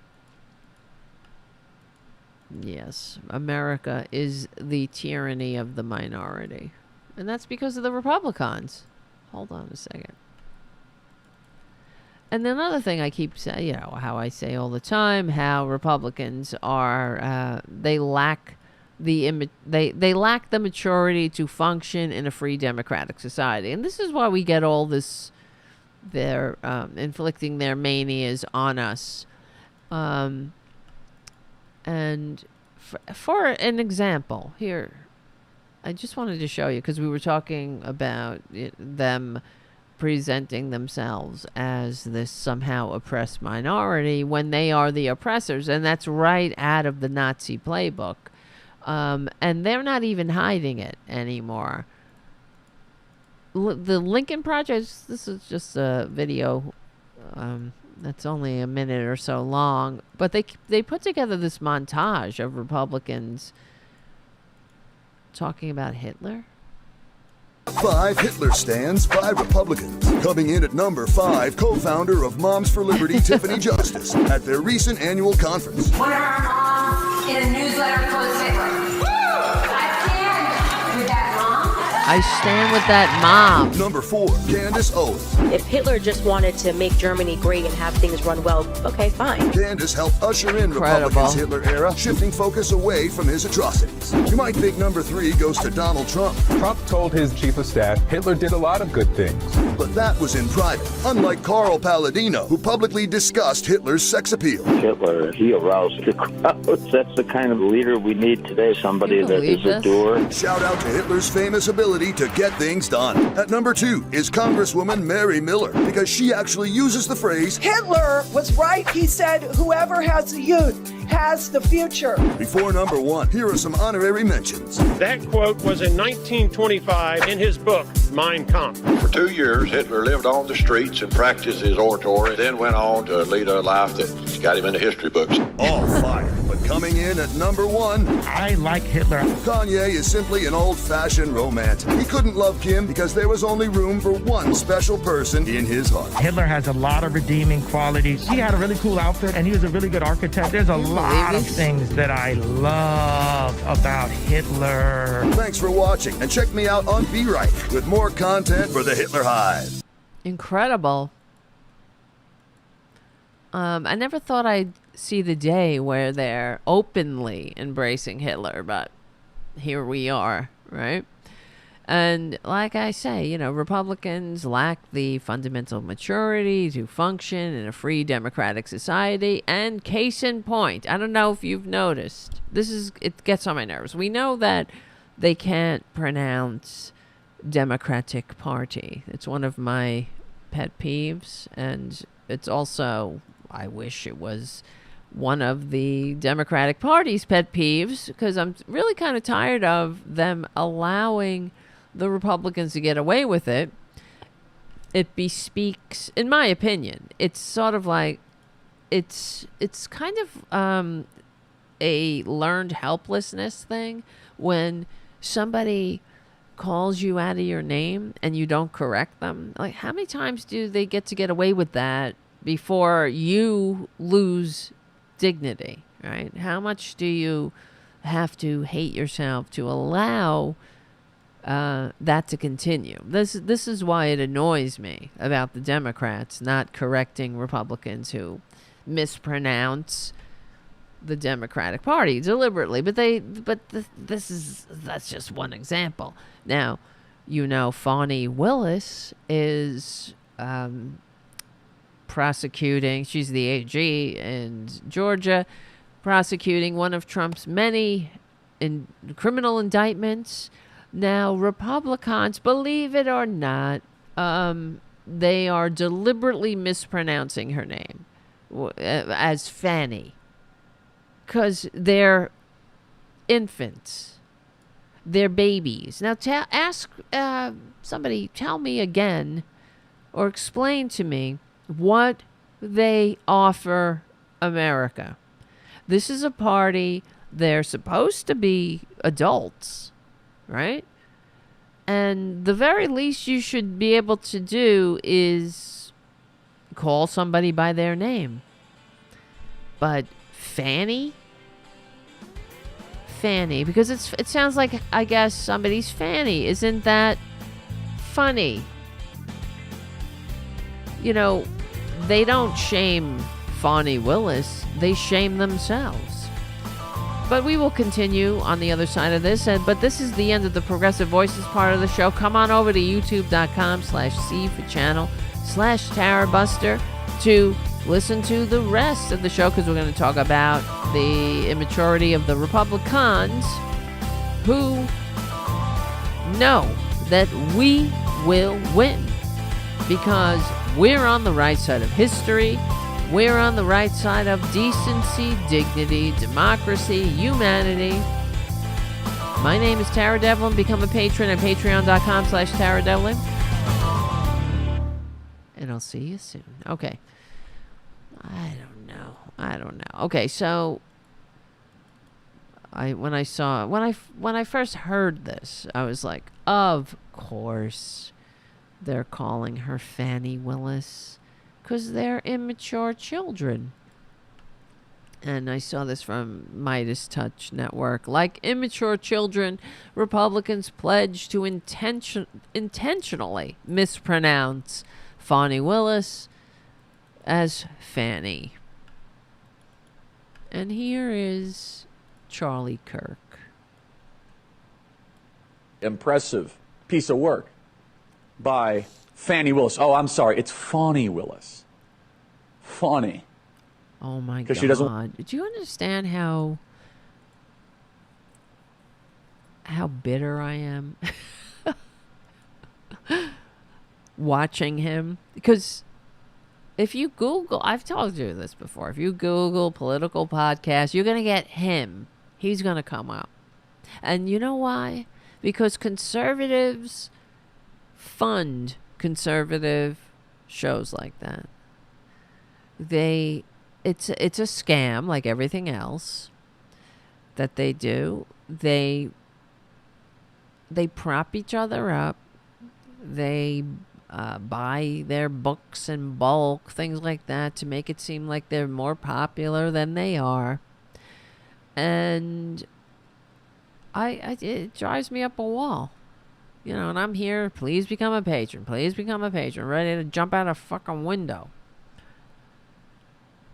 yes, America is the tyranny of the minority. And that's because of the Republicans. Hold on a second. And another thing I keep saying, how I say all the time, how Republicans are, they lack they lack the maturity to function in a free democratic society. And this is why we get all this, they're inflicting their manias on us. And for an example, here, I just wanted to show you, because we were talking about them presenting themselves as this somehow oppressed minority when they are the oppressors, and that's right out of the Nazi playbook. And they're not even hiding it anymore. The Lincoln Project, this is just a video that's only a minute or so long, but they put together this montage of Republicans talking about Hitler. 5 Hitler stands, 5 Republicans. Coming in at number 5, co-founder of Moms for Liberty, Tiffany Justice, at their recent annual conference. One of our moms in a newsletter quotes Hitler. Woo! I stand with that mom. I stand with that mom. Number 4, Candace Owens. If Hitler just wanted to make Germany great and have things run well, okay, fine. Candace helped usher in Republicans' Hitler era, shifting focus away from his atrocities. You might think number 3 goes to Donald Trump. Trump told his chief of staff Hitler did a lot of good things. But that was in private, unlike Carl Palladino, who publicly discussed Hitler's sex appeal. Hitler, he aroused the crowds. That's the kind of leader we need today, somebody that is a doer. Shout out to Hitler's famous ability to get things done. At number 2 is Congresswoman Mary Miller, because she actually uses the phrase, Hitler was right. He said, whoever has the youth has the future. Before number 1, here are some honorary mentions. That quote was in 1925 in his book, Mein Kampf. For 2 years, Hitler lived on the streets and practiced his oratory, then went on to lead a life that got him in the history books. All fire. But coming in at number 1, I like Hitler. Kanye is simply an old-fashioned romantic. He couldn't love Kim because there was only room for one special person in his heart. Hitler has a lot of redeeming qualities. He had a really cool outfit, and he was a really good architect. There's a lot of things that I love about Hitler. Thanks for watching, and check me out on Be Right with more content for the Hitler Hive. Incredible. I never thought I'd see the day where they're openly embracing Hitler, but here we are, right? And like I say, Republicans lack the fundamental maturity to function in a free democratic society. And case in point, I don't know if you've noticed, it gets on my nerves. We know that they can't pronounce Democratic Party. It's one of my pet peeves, and it's also, I wish it was one of the Democratic Party's pet peeves, because I'm really kind of tired of them allowing the Republicans to get away with it. It bespeaks, in my opinion, it's sort of like, it's kind of a learned helplessness thing when somebody calls you out of your name and you don't correct them. Like, how many times do they get away with that before you lose dignity, right? How much do you have to hate yourself to allow that to continue? This is why it annoys me about the Democrats not correcting Republicans who mispronounce the Democratic Party deliberately, that's just one example. Now, Fani Willis is prosecuting, she's the AG in Georgia, prosecuting one of Trump's many criminal indictments. Now, Republicans, believe it or not, they are deliberately mispronouncing her name as Fanny, because they're infants. They're babies. Now, ask somebody, tell me again, or explain to me what they offer America. This is a party, they're supposed to be adults, right? And the very least you should be able to do is call somebody by their name. But Fanny, because it sounds like, I guess, somebody's Fanny. Isn't that funny? They don't shame Fani Willis, they shame themselves. But we will continue on the other side of this. But this is the end of the Progressive Voices part of the show. Come on over to youtube.com/C for channel/Tarabuster to listen to the rest of the show, because we're going to talk about the immaturity of the Republicans, who know that we will win because we're on the right side of history. We're on the right side of decency, dignity, democracy, humanity. My name is Tara Devlin. Become a patron at patreon.com/Tara Devlin. And I'll see you soon. Okay. I don't know. Okay, so when I first heard this, I was like, of course they're calling her Fanny Willis, because they're immature children. And I saw this from MeidasTouch Network. Like immature children, Republicans pledge to intentionally mispronounce Fani Willis as Fanny. And here is Charlie Kirk. Impressive piece of work by Fanny Willis. Oh, I'm sorry. It's Fani Willis. Fani. Oh, my God. She doesn't... Do you understand how bitter I am watching him? Because if you Google, I've told you this before, if you Google political podcast, you're going to get him. He's going to come up. And you know why? Because conservatives fund conservative shows like that. It's a scam like everything else that they do. They prop each other up. They buy their books in bulk, things like that, to make it seem like they're more popular than they are. And it drives me up a wall. You know, and I'm here, please become a patron, ready to jump out a fucking window.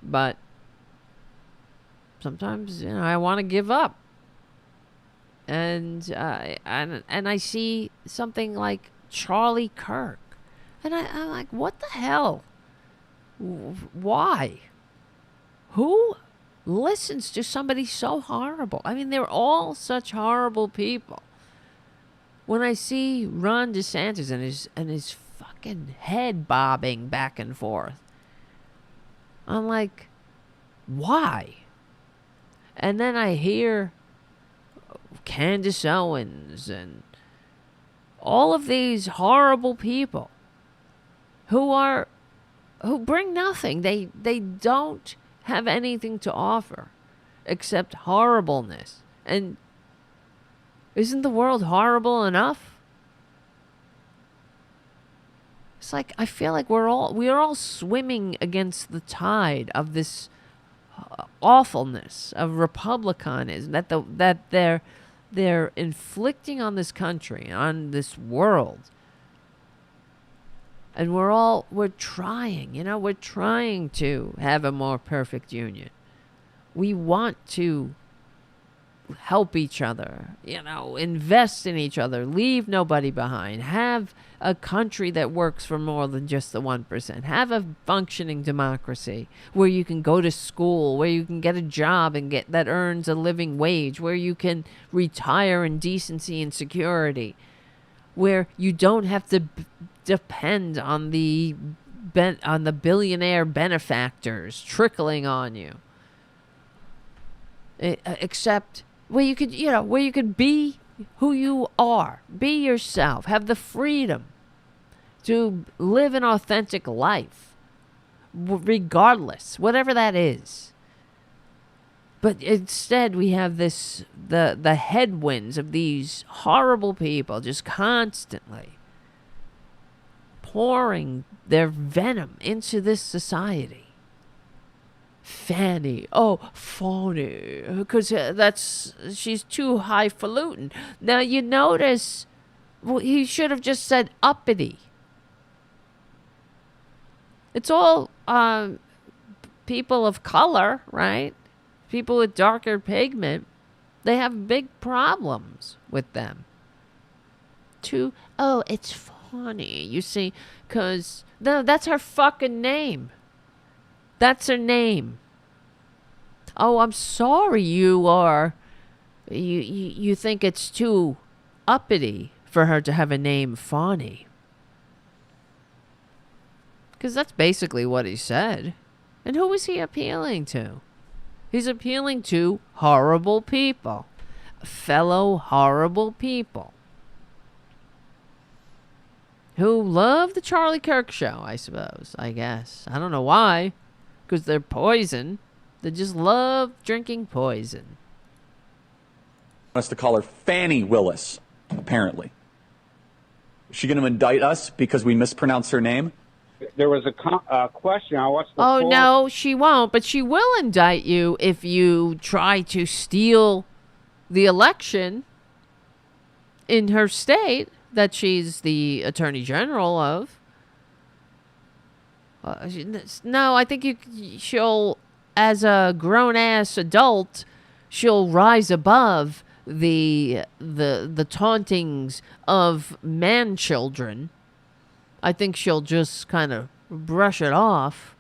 But sometimes, you know, I want to give up. And I see something like Charlie Kirk. And I'm like, what the hell? Why? Who listens to somebody so horrible? I mean, they're all such horrible people. When I see Ron DeSantis and his fucking head bobbing back and forth, I'm like, why? And then I hear Candace Owens and all of these horrible people who bring nothing. They don't have anything to offer except horribleness. And isn't the world horrible enough? It's like I feel like we're all swimming against the tide of this awfulness of republicanism that they're inflicting on this country, on this world. And we're trying, you know, we're trying to have a more perfect union. We want to help each other, you know, invest in each other, leave nobody behind, have a country that works for more than just the 1%, have a functioning democracy where you can go to school, where you can get a job and that earns a living wage, where you can retire in decency and security, where you don't have to depend on the billionaire benefactors trickling on you. Except where you could be who you are, be yourself, have the freedom to live an authentic life, regardless, whatever that is. But instead, we have the headwinds of these horrible people just constantly pouring their venom into this society. Fanny. Oh, Fani. Because she's too highfalutin. Now, you notice, he should have just said uppity. It's all people of color, right? People with darker pigment. They have big problems with them. Oh, it's funny, you see, because no, that's her fucking name. That's her name. Oh, I'm sorry you think it's too uppity for her to have a name Fani. Because that's basically what he said. And who is he appealing to? He's appealing to horrible people. Fellow horrible people. Who love the Charlie Kirk show, I suppose, I guess. I don't know why. Because they're poison. They just love drinking poison. Us to call her Fanny Willis, apparently. Is she going to indict us because we mispronounced her name? There was a question. I watched the Oh, no, she won't. But she will indict you if you try to steal the election in her state that she's the attorney general of. No, I think she'll, as a grown-ass adult, she'll rise above the tauntings of man-children. I think she'll just kind of brush it off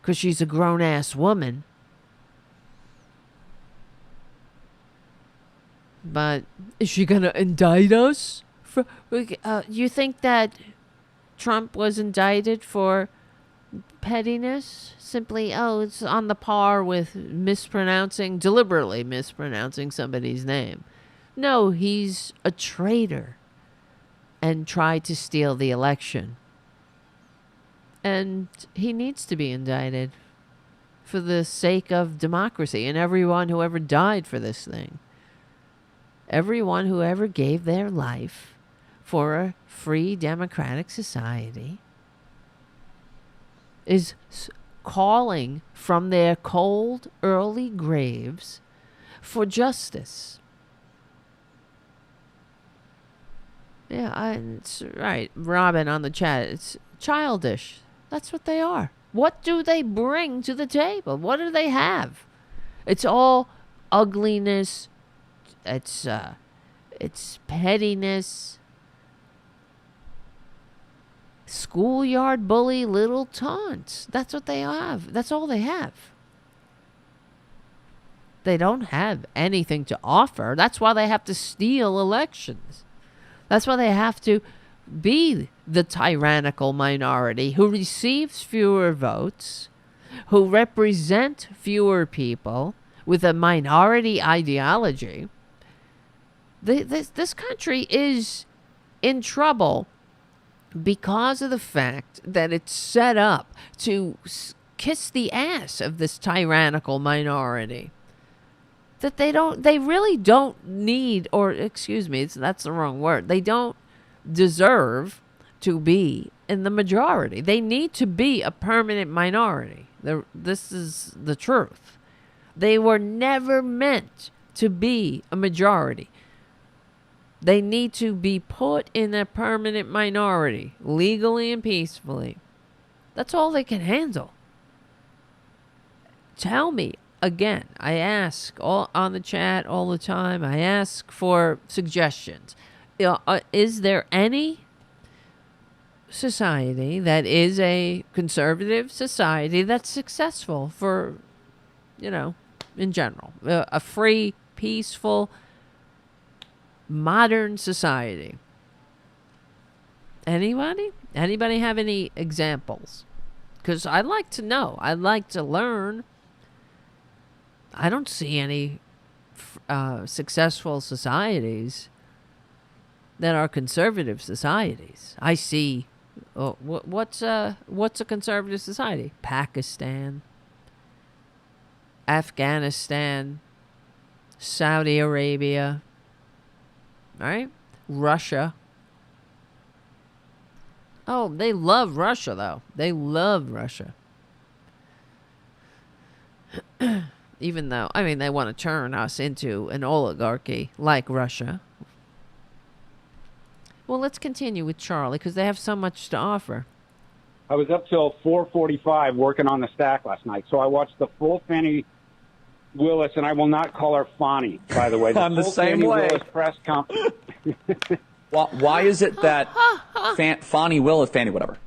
because she's a grown-ass woman. But is she going to indict us? You think that Trump was indicted for pettiness? Simply, it's on the par with deliberately mispronouncing somebody's name. No, he's a traitor and tried to steal the election. And he needs to be indicted for the sake of democracy and everyone who ever died for this thing. Everyone who ever gave their life for a free democratic society is calling from their cold, early graves for justice. Yeah, it's right. Robin on the chat, it's childish. That's what they are. What do they bring to the table? What do they have? It's all ugliness. It's pettiness. Schoolyard bully little taunts. That's what they have. That's all they have. They don't have anything to offer. That's why they have to steal elections. That's why they have to be the tyrannical minority who receives fewer votes, who represent fewer people with a minority ideology. This country is in trouble because of the fact that it's set up to kiss the ass of this tyrannical minority. That they really don't need, or excuse me, that's the wrong word. They don't deserve to be in the majority. They need to be a permanent minority. This is the truth. They were never meant to be a majority. They need to be put in a permanent minority, legally and peacefully. That's all they can handle. Tell me, again, I ask all on the chat all the time, I ask for suggestions. Is there any society that is a conservative society that's successful for, in general? A free, peaceful, modern society. Anybody? Anybody have any examples? Because I'd like to know. I'd like to learn. I don't see any successful societies that are conservative societies. I see. What's a conservative society? Pakistan, Afghanistan, Saudi Arabia. All right, Russia. Oh, they love Russia, though. They love Russia. Even though, they want to turn us into an oligarchy like Russia. Well, let's continue with Charlie, because they have so much to offer. I was up till 4:45 working on the stack last night, so I watched the full Fanny Willis, and I will not call her Fani, by the way. I'm the same Fanny way. Willis press conference. Why is it that Fani Willis, Fanny, whatever?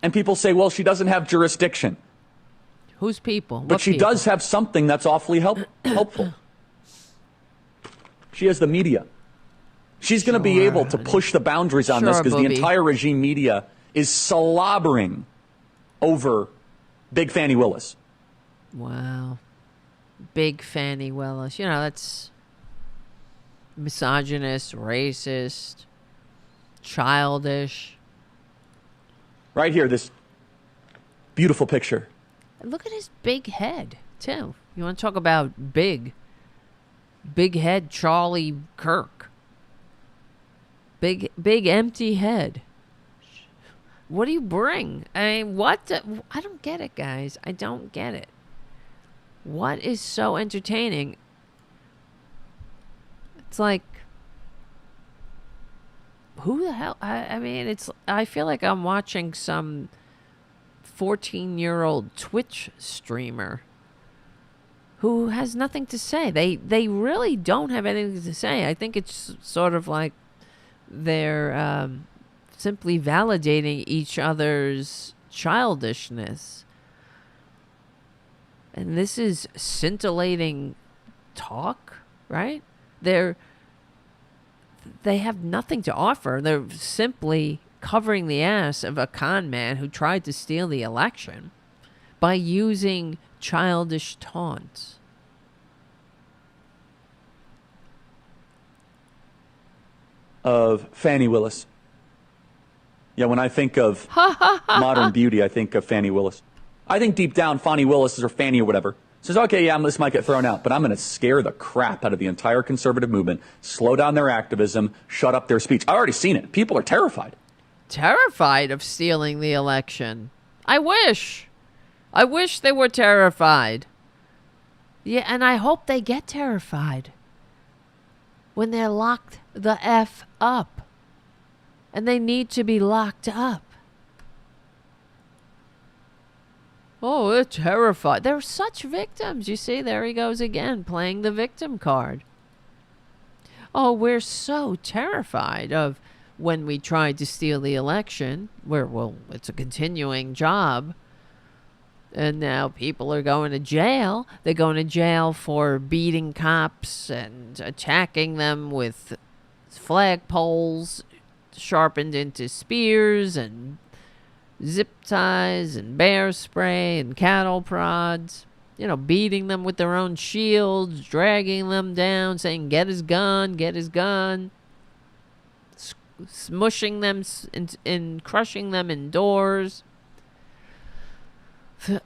And people say, well, she doesn't have jurisdiction. Whose people? But What she people? does have something that's awfully helpful. She has the media. She's going to be able to push the boundaries on this because the entire regime media is slobbering over Big Fanny Willis. Wow. Big Fanny Willis. You know, that's misogynist, racist, childish. Right here, this beautiful picture. Look at his big head, too. You want to talk about big? Big head Charlie Kirk. Big empty head. What do you bring? I mean, I don't get it, guys. I don't get it. What is so entertaining? It's like, who the hell? I mean, I feel like I'm watching some 14-year-old Twitch streamer who has nothing to say. They really don't have anything to say. I think it's sort of like they're simply validating each other's childishness. And this is scintillating talk, right? They have nothing to offer. They're simply covering the ass of a con man who tried to steal the election by using childish taunts. Of Fanny Willis. Yeah, when I think of modern beauty, I think of Fanny Willis. I think deep down, Fanny Willis or Fanny or whatever says, okay, yeah, this might get thrown out, but I'm going to scare the crap out of the entire conservative movement, slow down their activism, shut up their speech. I've already seen it. People are terrified. Terrified of stealing the election. I wish they were terrified. Yeah, and I hope they get terrified when they're locked the F up. And they need to be locked up. Oh, they're terrified. They're such victims. You see, there he goes again, playing the victim card. Oh, we're so terrified of when we tried to steal the election. Well, it's a continuing job. And now people are going to jail. They're going to jail for beating cops and attacking them with flagpoles sharpened into spears and zip ties and bear spray and cattle prods. You know, beating them with their own shields, dragging them down, saying, get his gun, get his gun. Smushing them and crushing them indoors.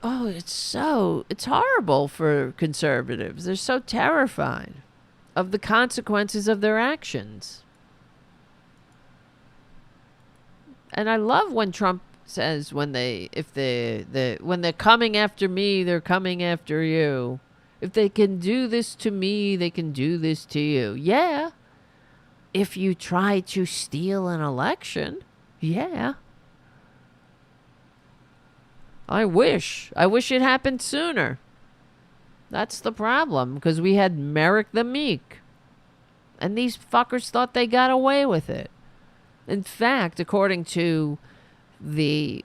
Oh, it's horrible for conservatives. They're so terrified of the consequences of their actions. And I love when Trump says when they're coming after me, they're coming after you. If they can do this to me, they can do this to you. Yeah. If you try to steal an election, yeah. I wish it happened sooner. That's the problem, because we had Merrick the Meek. And these fuckers thought they got away with it. In fact, according to the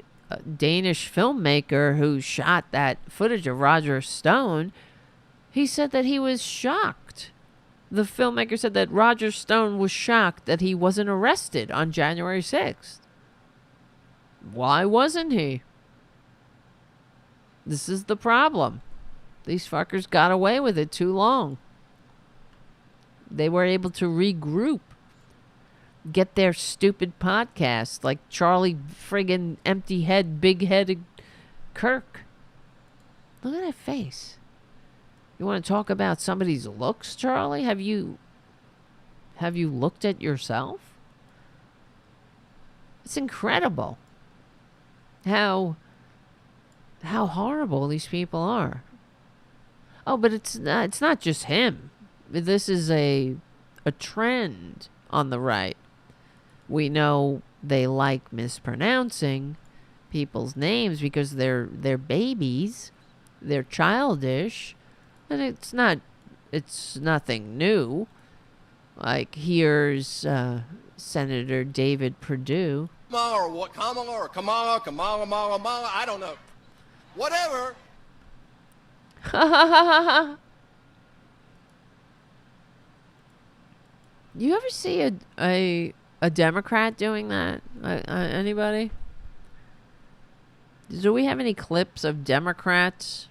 Danish filmmaker who shot that footage of Roger Stone, he said that he was shocked. The filmmaker said that Roger Stone was shocked that he wasn't arrested on January 6th. Why wasn't he? This is the problem. These fuckers got away with it too long. They were able to regroup. Get their stupid podcast like Charlie friggin' empty head, big headed Kirk. Look at that face. You want to talk about somebody's looks, Charlie? Have you looked at yourself? It's incredible how horrible these people are. Oh, but it's not just him. This is a trend on the right. We know they like mispronouncing people's names because they're babies they're childish, and it's nothing new. Like, here's Senator David Perdue. Or what, Kamala or Kamala, I don't know. Whatever. You ever see a Democrat doing that? Anybody? Do we have any clips of Democrats?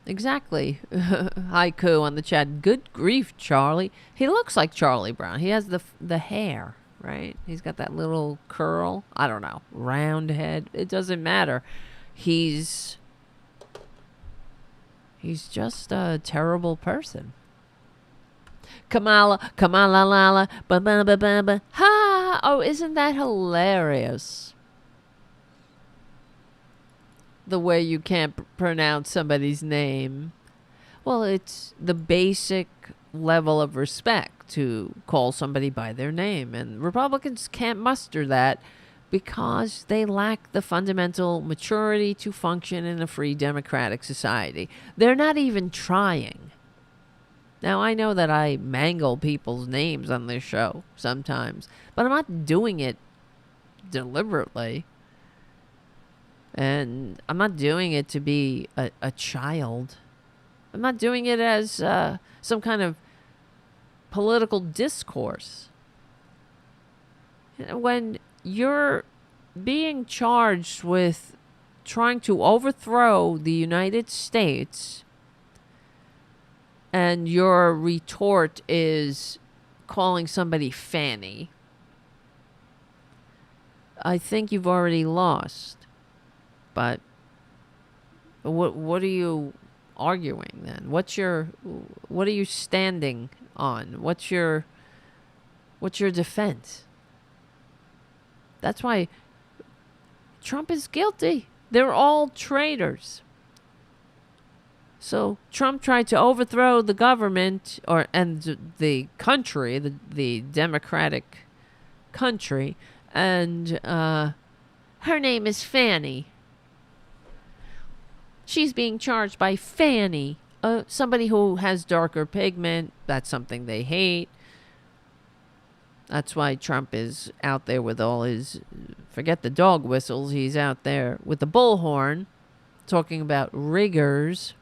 Exactly. Haiku on the chat. Good grief, Charlie. He looks like Charlie Brown. He has the hair, right? He's got that little curl. I don't know. Round head. It doesn't matter. He's just a terrible person. Kamala, lala, ba ba ba ba ba. Ha! Oh, isn't that hilarious? The way you can't pronounce somebody's name. Well, it's the basic level of respect to call somebody by their name. And Republicans can't muster that because they lack the fundamental maturity to function in a free democratic society. They're not even trying. Now, I know that I mangle people's names on this show sometimes, but I'm not doing it deliberately. And I'm not doing it to be a child. I'm not doing it as some kind of political discourse. When you're being charged with trying to overthrow the United States and your retort is calling somebody Fanny, I think you've already lost. But what are you arguing then? What are you standing on? What's your defense? That's why Trump is guilty. They're all traitors. So Trump tried to overthrow the government and the country, the democratic country, and her name is Fanny. She's being charged by Fanny, somebody who has darker pigment. That's something they hate. That's why Trump is out there with all his, forget the dog whistles, he's out there with the bullhorn talking about riggers.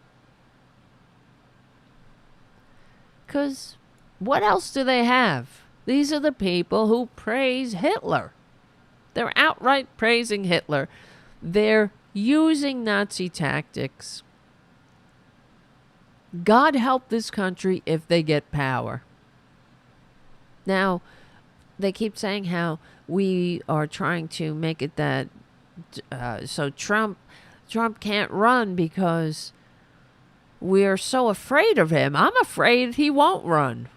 Because what else do they have? These are the people who praise Hitler. They're outright praising Hitler. They're using Nazi tactics. God help this country if they get power. Now, they keep saying how we are trying to make it that so Trump can't run because we're so afraid of him. I'm afraid he won't run.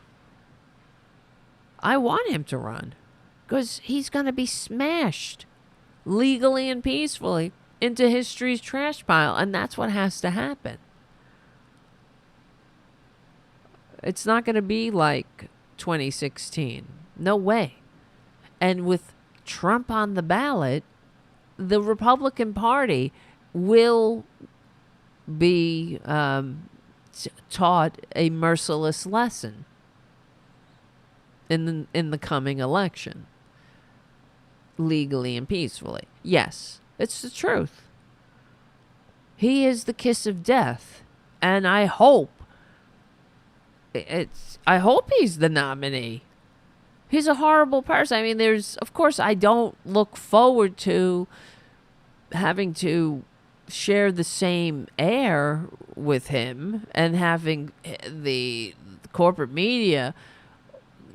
I want him to run because he's going to be smashed legally and peacefully into history's trash pile, and that's what has to happen. It's not going to be like 2016. No way. And with Trump on the ballot, the Republican Party will be taught a merciless lesson in the coming election, legally and peacefully. Yes. It's the truth. He is the kiss of death, and I hope he's the nominee. He's a horrible person. I mean, of course, I don't look forward to having to share the same air with him and having the corporate media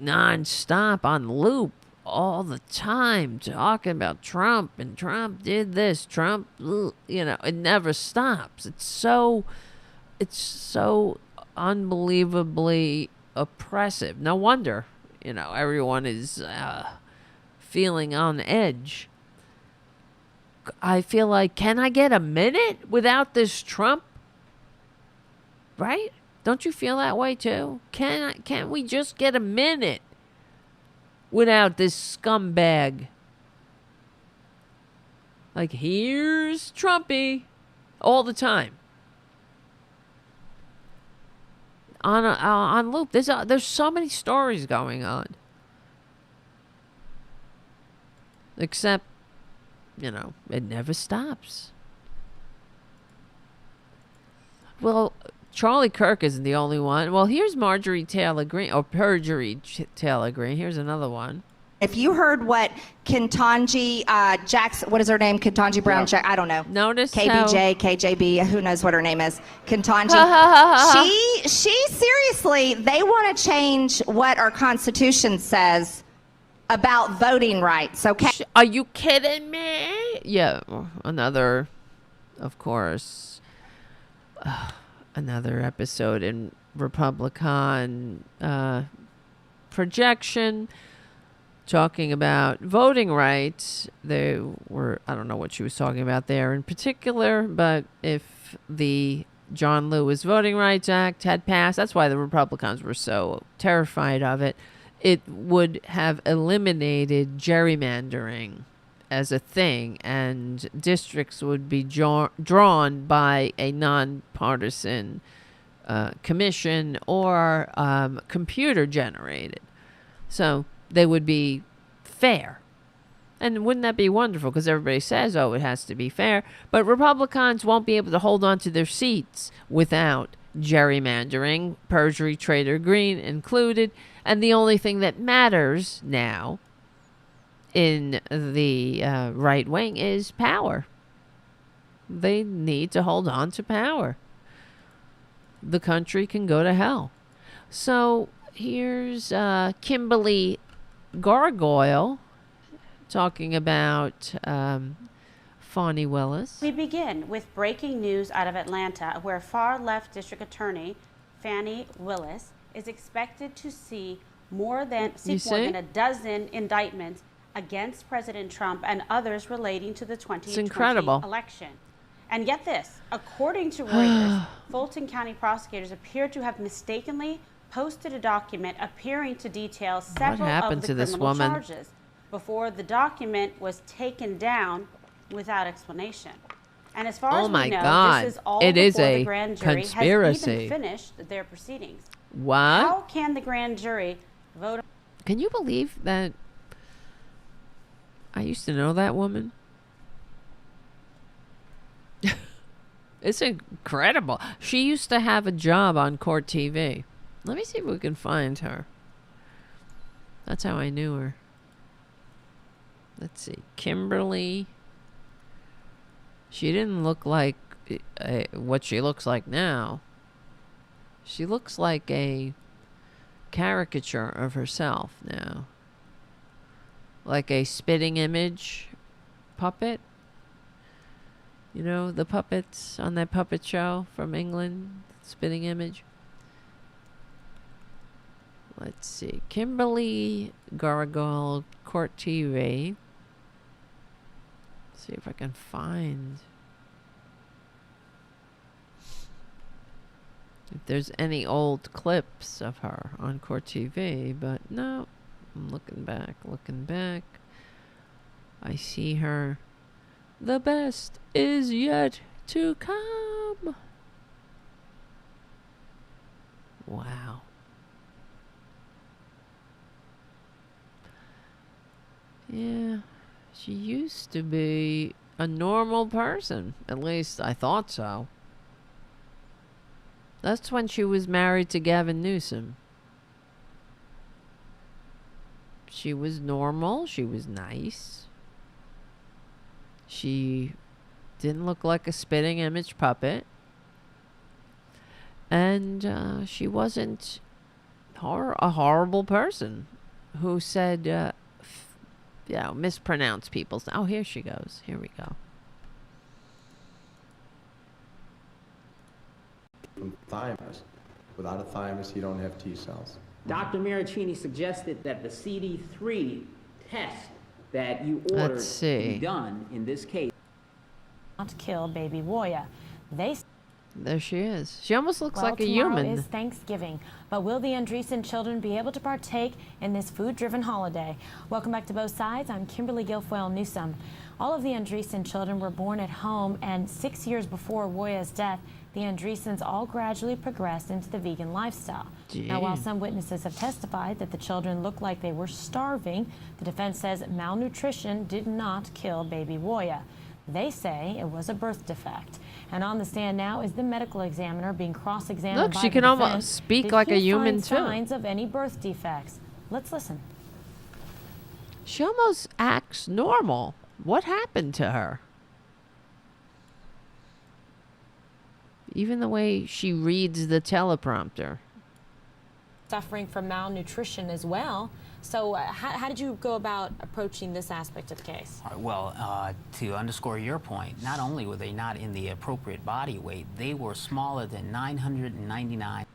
nonstop on loop all the time talking about Trump and Trump did this, Trump, it never stops. It's so unbelievably oppressive. No wonder, everyone is feeling on edge. I feel like, can I get a minute without this Trump? Right? Don't you feel that way too? Can't we just get a minute without this scumbag? Like, here's Trumpy all the time. On loop. There's so many stories going on. Except, you know, it never stops. Well, Charlie Kirk isn't the only one. Well, here's Marjorie Taylor Greene, or Perjury Taylor Greene. Here's another one. If you heard what Ketanji Jackson, what is her name? Ketanji Brown, I don't know. Notice KBJ, KJB, who knows what her name is? Ketanji. she seriously, they want to change what our Constitution says about voting rights, okay? Are you kidding me? Yeah, another, of course, another episode in Republican projection. Talking about voting rights. They were, I don't know what she was talking about there in particular, but if the John Lewis Voting Rights Act had passed, that's why the Republicans were so terrified of it, it would have eliminated gerrymandering as a thing, and districts would be drawn by a nonpartisan commission or computer generated. So they would be fair. And wouldn't that be wonderful? Because everybody says, oh, it has to be fair. But Republicans won't be able to hold on to their seats without gerrymandering, Perjury Taylor Greene included. And the only thing that matters now in the right wing is power. They need to hold on to power. The country can go to hell. So here's Kimberly Gargoyle talking about Fani Willis. We begin with breaking news out of Atlanta, where far-left District Attorney Fani Willis is expected to see more than a dozen indictments against President Trump and others relating to the 2020 election. And get this, according to Reuters, Fulton County prosecutors appear to have mistakenly posted a document appearing to detail several of the criminal charges before the document was taken down without explanation. And as far as we know, this is all before the grand jury has even finished their proceedings. What? How can the grand jury vote? Can you believe that? I used to know that woman. It's incredible. She used to have a job on Court TV. Let me see if we can find her. That's how I knew her. Let's see. Kimberly. She didn't look like what she looks like now. She looks like a caricature of herself now. Like a spitting image puppet. You know, the puppets on that puppet show from England? Spitting image. Let's see. Kimberly Gargoyle, Court TV. See if I can find if there's any old clips of her on Court TV, but no. I'm looking back. I see her. The best is yet to come. Wow. Yeah, she used to be a normal person. At least I thought so. That's when she was married to Gavin Newsom. She was normal. She was nice. She didn't look like a spitting image puppet. And she wasn't a horrible person who said... mispronounce people's... Oh, here she goes. Here we go. From thymus. Without a thymus, you don't have T cells. Dr. Maricini suggested that the CD3 test that you ordered be done in this case. Not kill baby Woya. They... There she is. She almost looks Well, like a tomorrow human. is Thanksgiving, but will the Andreessen children be able to partake in this food-driven holiday? Welcome back to Both Sides. I'm Kimberly Guilfoyle Newsome. All of the Andreessen children were born at home, and 6 years before Woya's death, the Andreessens all gradually progressed into the vegan lifestyle. Now, while some witnesses have testified that the children looked like they were starving, the defense says malnutrition did not kill baby Woya. They say it was a birth defect. And on the stand now is the medical examiner being cross-examined. Look, by she the can defense. almost speak Did like a he human, find too. signs of any birth defects? Let's listen. She almost acts normal. What happened to her? Even the way she reads the teleprompter. Suffering from malnutrition as well. So how did you go about approaching this aspect of the case? All right, well, to underscore your point, not only were they not in the appropriate body weight, they were smaller than 999.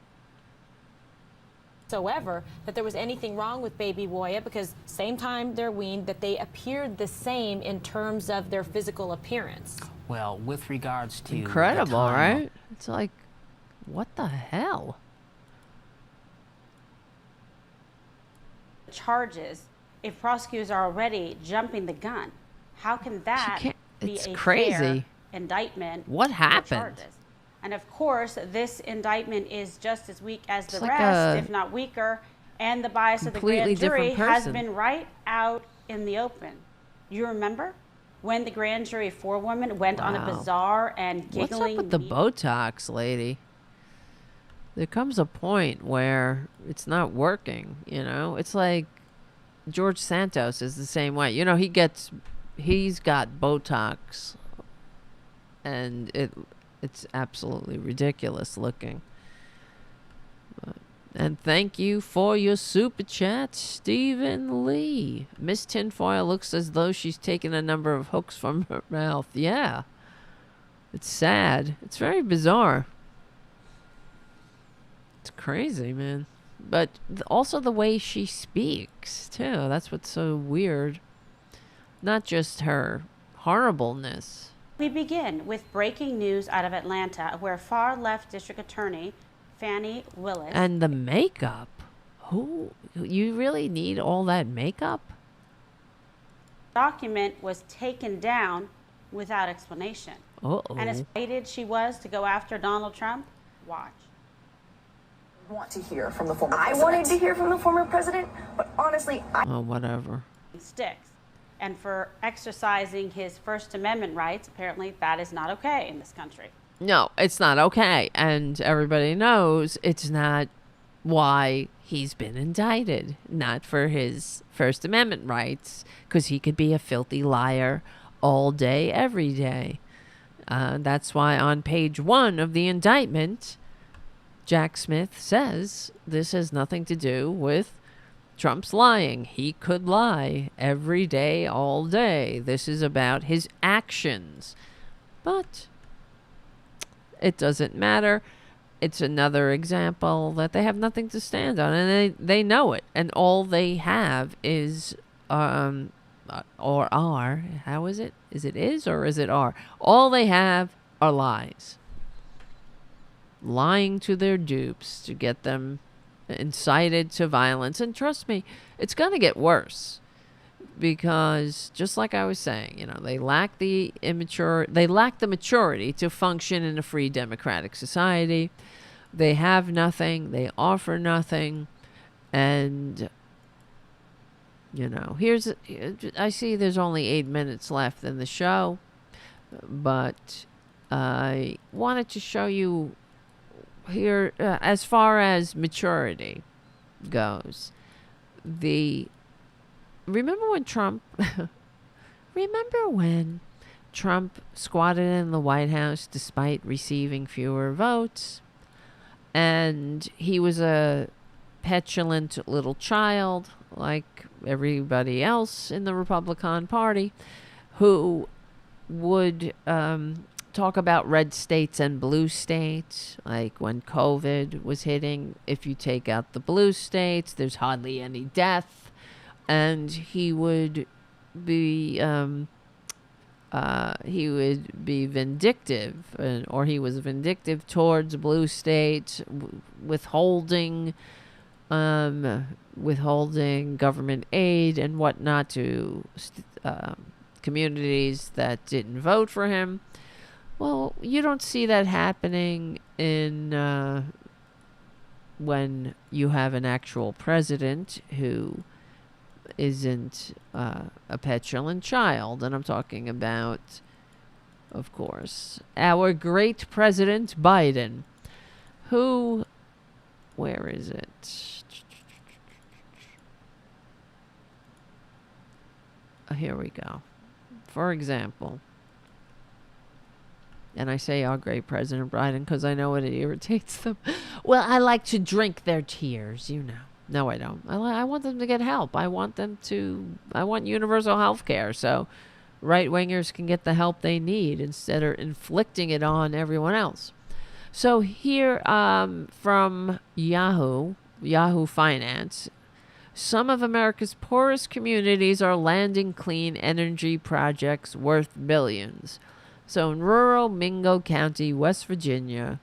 Whatsoever that there was anything wrong with baby Woya, because same time they're weaned, that they appeared the same in terms of their physical appearance. Well, with regards to Incredible, the time right? It's like, what the hell? Charges, if prosecutors are already jumping the gun, how can that be It's a crazy. fair indictment? What for happened? charges? And of course, this indictment is just as weak as the It's like rest, a if not weaker. And the bias of the completely grand jury different has person. been right out in the open. You remember when the grand jury forewoman went on a Wow. bazaar and What's giggling? up with the Botox, lady? There comes a point where it's not working, you know? It's like George Santos is the same way. You know, he's got Botox and it's absolutely ridiculous looking. And thank you for your super chat, Stephen Lee. Miss Tinfoil looks as though she's taken a number of hooks from her mouth. Yeah. It's sad. It's very bizarre. It's crazy, man. But also the way she speaks, too. That's what's so weird. Not just her horribleness. We begin with breaking news out of Atlanta, where far-left district attorney Fanny Willis. And the makeup. You really need all that makeup? Document was taken down without explanation. Uh-oh. And as excited she was to go after Donald Trump, watch. Want to hear from the former president. I wanted to hear from the former president, but honestly, Oh, whatever. Sticks. And for exercising his First Amendment rights, apparently that is not okay in this country. No, it's not okay. And everybody knows it's not why he's been indicted. Not for his First Amendment rights, because he could be a filthy liar all day, every day. That's why on page 1 of the indictment, Jack Smith says this has nothing to do with Trump's lying. He could lie every day, all day. This is about his actions. But it doesn't matter. It's another example that they have nothing to stand on, and they know it. And all they have is, or are, how is it? Is it is or is it are? All they have are lies. Lying to their dupes to get them incited to violence. And trust me, it's going to get worse. Because just like I was saying, you know, they lack the maturity to function in a free democratic society. They have nothing, they offer nothing, and you know, I see there's only 8 minutes left in the show, but I wanted to show you here, as far as maturity goes, remember when Trump squatted in the White House despite receiving fewer votes, and he was a petulant little child like everybody else in the Republican Party who would talk about red states and blue states, like when COVID was hitting. If you take out the blue states, there's hardly any death. And he would be he would be vindictive, or he was vindictive towards blue states, withholding government aid and whatnot to communities that didn't vote for him. Well, you don't see that happening in when you have an actual president who isn't a petulant child. And I'm talking about, of course, our great President Biden, who, where is it? Here we go. For example, and I say our great President Biden because I know it irritates them. Well, I like to drink their tears, you know. No, I don't. I want them to get help. I want universal health care so right-wingers can get the help they need instead of inflicting it on everyone else. So here from Yahoo Finance, some of America's poorest communities are landing clean energy projects worth billions. So in rural Mingo County, West Virginia,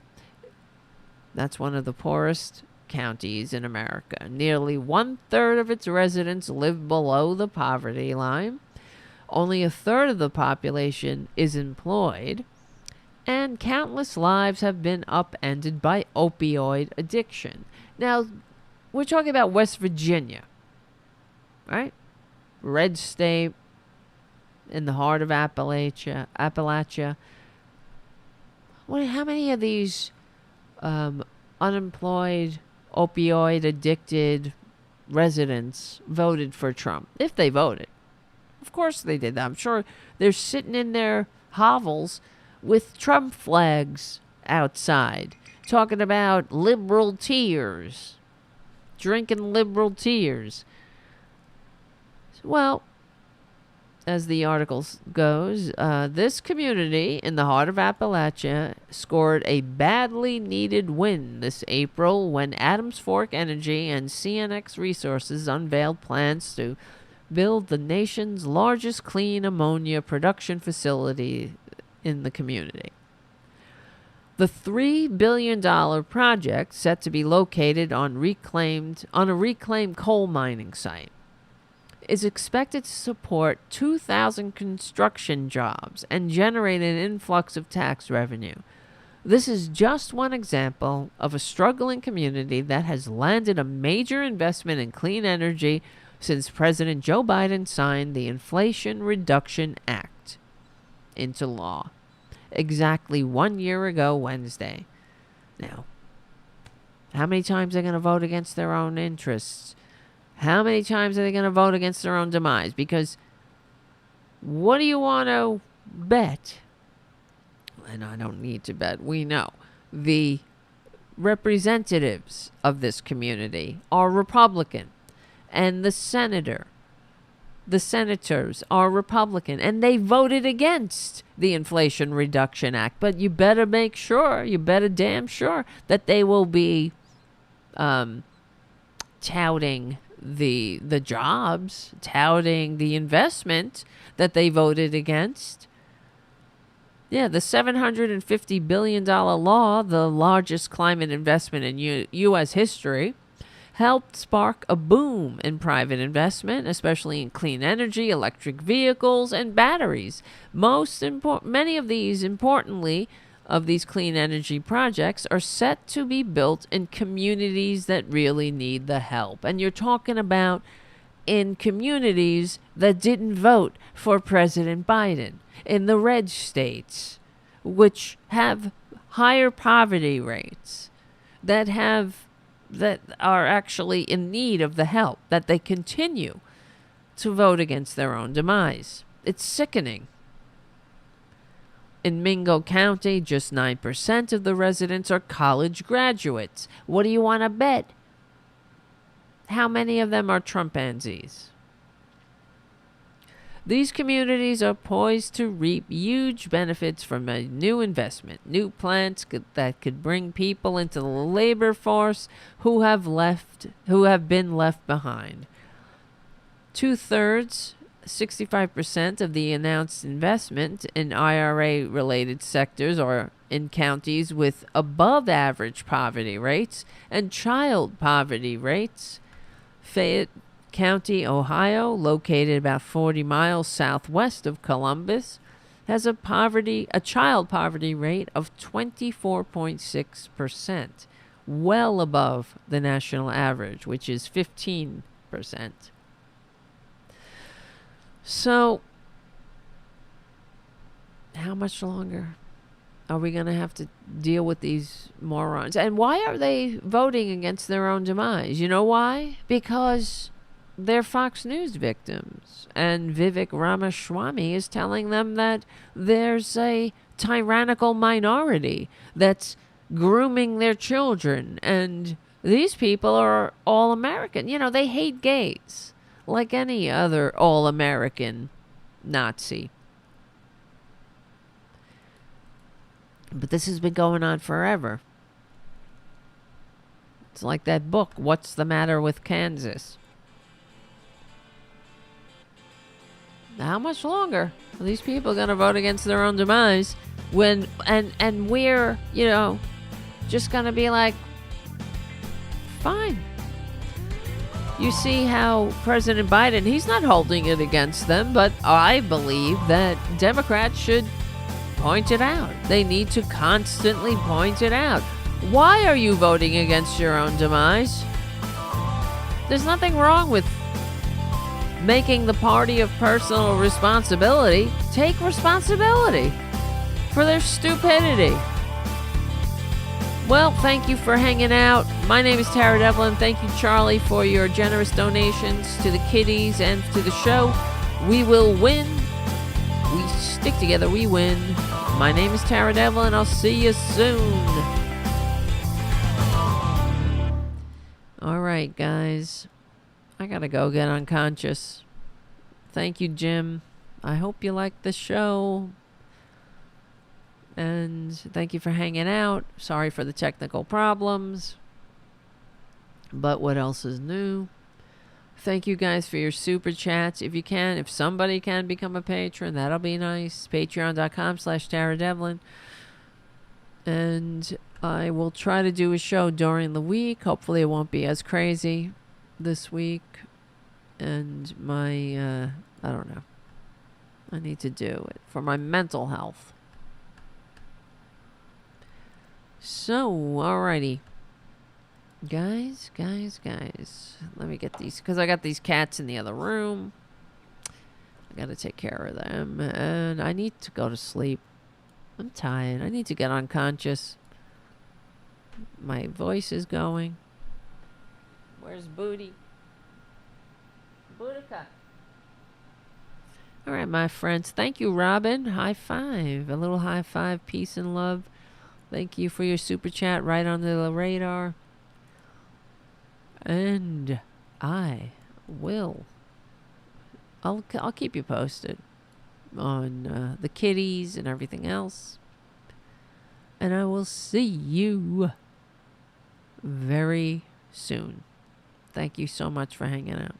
that's one of the poorest counties in America. Nearly 1/3 of its residents live below the poverty line. Only 1/3 of the population is employed. And countless lives have been upended by opioid addiction. Now, we're talking about West Virginia, right? Red state in the heart of Appalachia. How many of these unemployed, opioid-addicted residents voted for Trump? If they voted. Of course they did. I'm sure they're sitting in their hovels with Trump flags outside, talking about liberal tears, drinking liberal tears. Well, as the article goes, this community in the heart of Appalachia scored a badly needed win this April when Adams Fork Energy and CNX Resources unveiled plans to build the nation's largest clean ammonia production facility in the community. The $3 billion project, set to be located on a reclaimed coal mining site, is expected to support 2,000 construction jobs and generate an influx of tax revenue. This is just one example of a struggling community that has landed a major investment in clean energy since President Joe Biden signed the Inflation Reduction Act into law exactly 1 year ago Wednesday. Now, how many times are they going to vote against their own interests? How many times are they going to vote against their own demise? Because what do you want to bet? And I don't need to bet. We know the representatives of this community are Republican, and the senators are Republican, and they voted against the Inflation Reduction Act. But you better make sure, damn sure, that they will be touting the jobs, touting the investment that they voted against. Yeah, the $750 billion law, the largest climate investment in U.S. history, helped spark a boom in private investment, especially in clean energy, electric vehicles, and batteries. Many of these, importantly, of these clean energy projects are set to be built in communities that really need the help. And you're talking about in communities that didn't vote for President Biden, in the red states, which have higher poverty rates, that are actually in need of the help, that they continue to vote against their own demise. It's sickening. In Mingo County, just 9% of the residents are college graduates. What do you want to bet? How many of them are Trumpansies? These communities are poised to reap huge benefits from a new investment, new plants that could bring people into the labor force who have been left behind. 2/3 65% of the announced investment in IRA-related sectors are in counties with above-average poverty rates and child poverty rates. Fayette County, Ohio, located about 40 miles southwest of Columbus, has a child poverty rate of 24.6%, well above the national average, which is 15%. So, how much longer are we going to have to deal with these morons? And why are they voting against their own demise? You know why? Because they're Fox News victims. And Vivek Ramaswamy is telling them that there's a tyrannical minority that's grooming their children. And these people are all American. You know, they hate gays like any other all-American Nazi. But this has been going on forever. It's like that book, What's the Matter with Kansas? How much longer are these people going to vote against their own demise when and we're, you know, just going to be like, fine. You see how President Biden, he's not holding it against them, but I believe that Democrats should point it out. They need to constantly point it out. Why are you voting against your own demise? There's nothing wrong with making the party of personal responsibility take responsibility for their stupidity. Well, thank you for hanging out. My name is Tara Devlin. Thank you, Charlie, for your generous donations to the kiddies and to the show. We will win. We stick together, we win. My name is Tara Devlin. I'll see you soon. All right, guys. I gotta go get unconscious. Thank you, Jim. I hope you liked the show. And thank you for hanging out. Sorry for the technical problems. But what else is new? Thank you guys for your super chats. If you can, if somebody can become a patron, that'll be nice. Patreon.com/Tara Devlin. And I will try to do a show during the week. Hopefully it won't be as crazy this week. And my, I don't know. I need to do it for my mental health. So, alrighty. Guys. Let me get these, because I got these cats in the other room. I gotta take care of them. And I need to go to sleep. I'm tired. I need to get unconscious. My voice is going. Where's Booty? Boudica. Alright, my friends. Thank you, Robin. High five. A little high five. Peace and love. Thank you for your super chat right under the radar. And I'll keep you posted on the kitties and everything else. And I will see you very soon. Thank you so much for hanging out.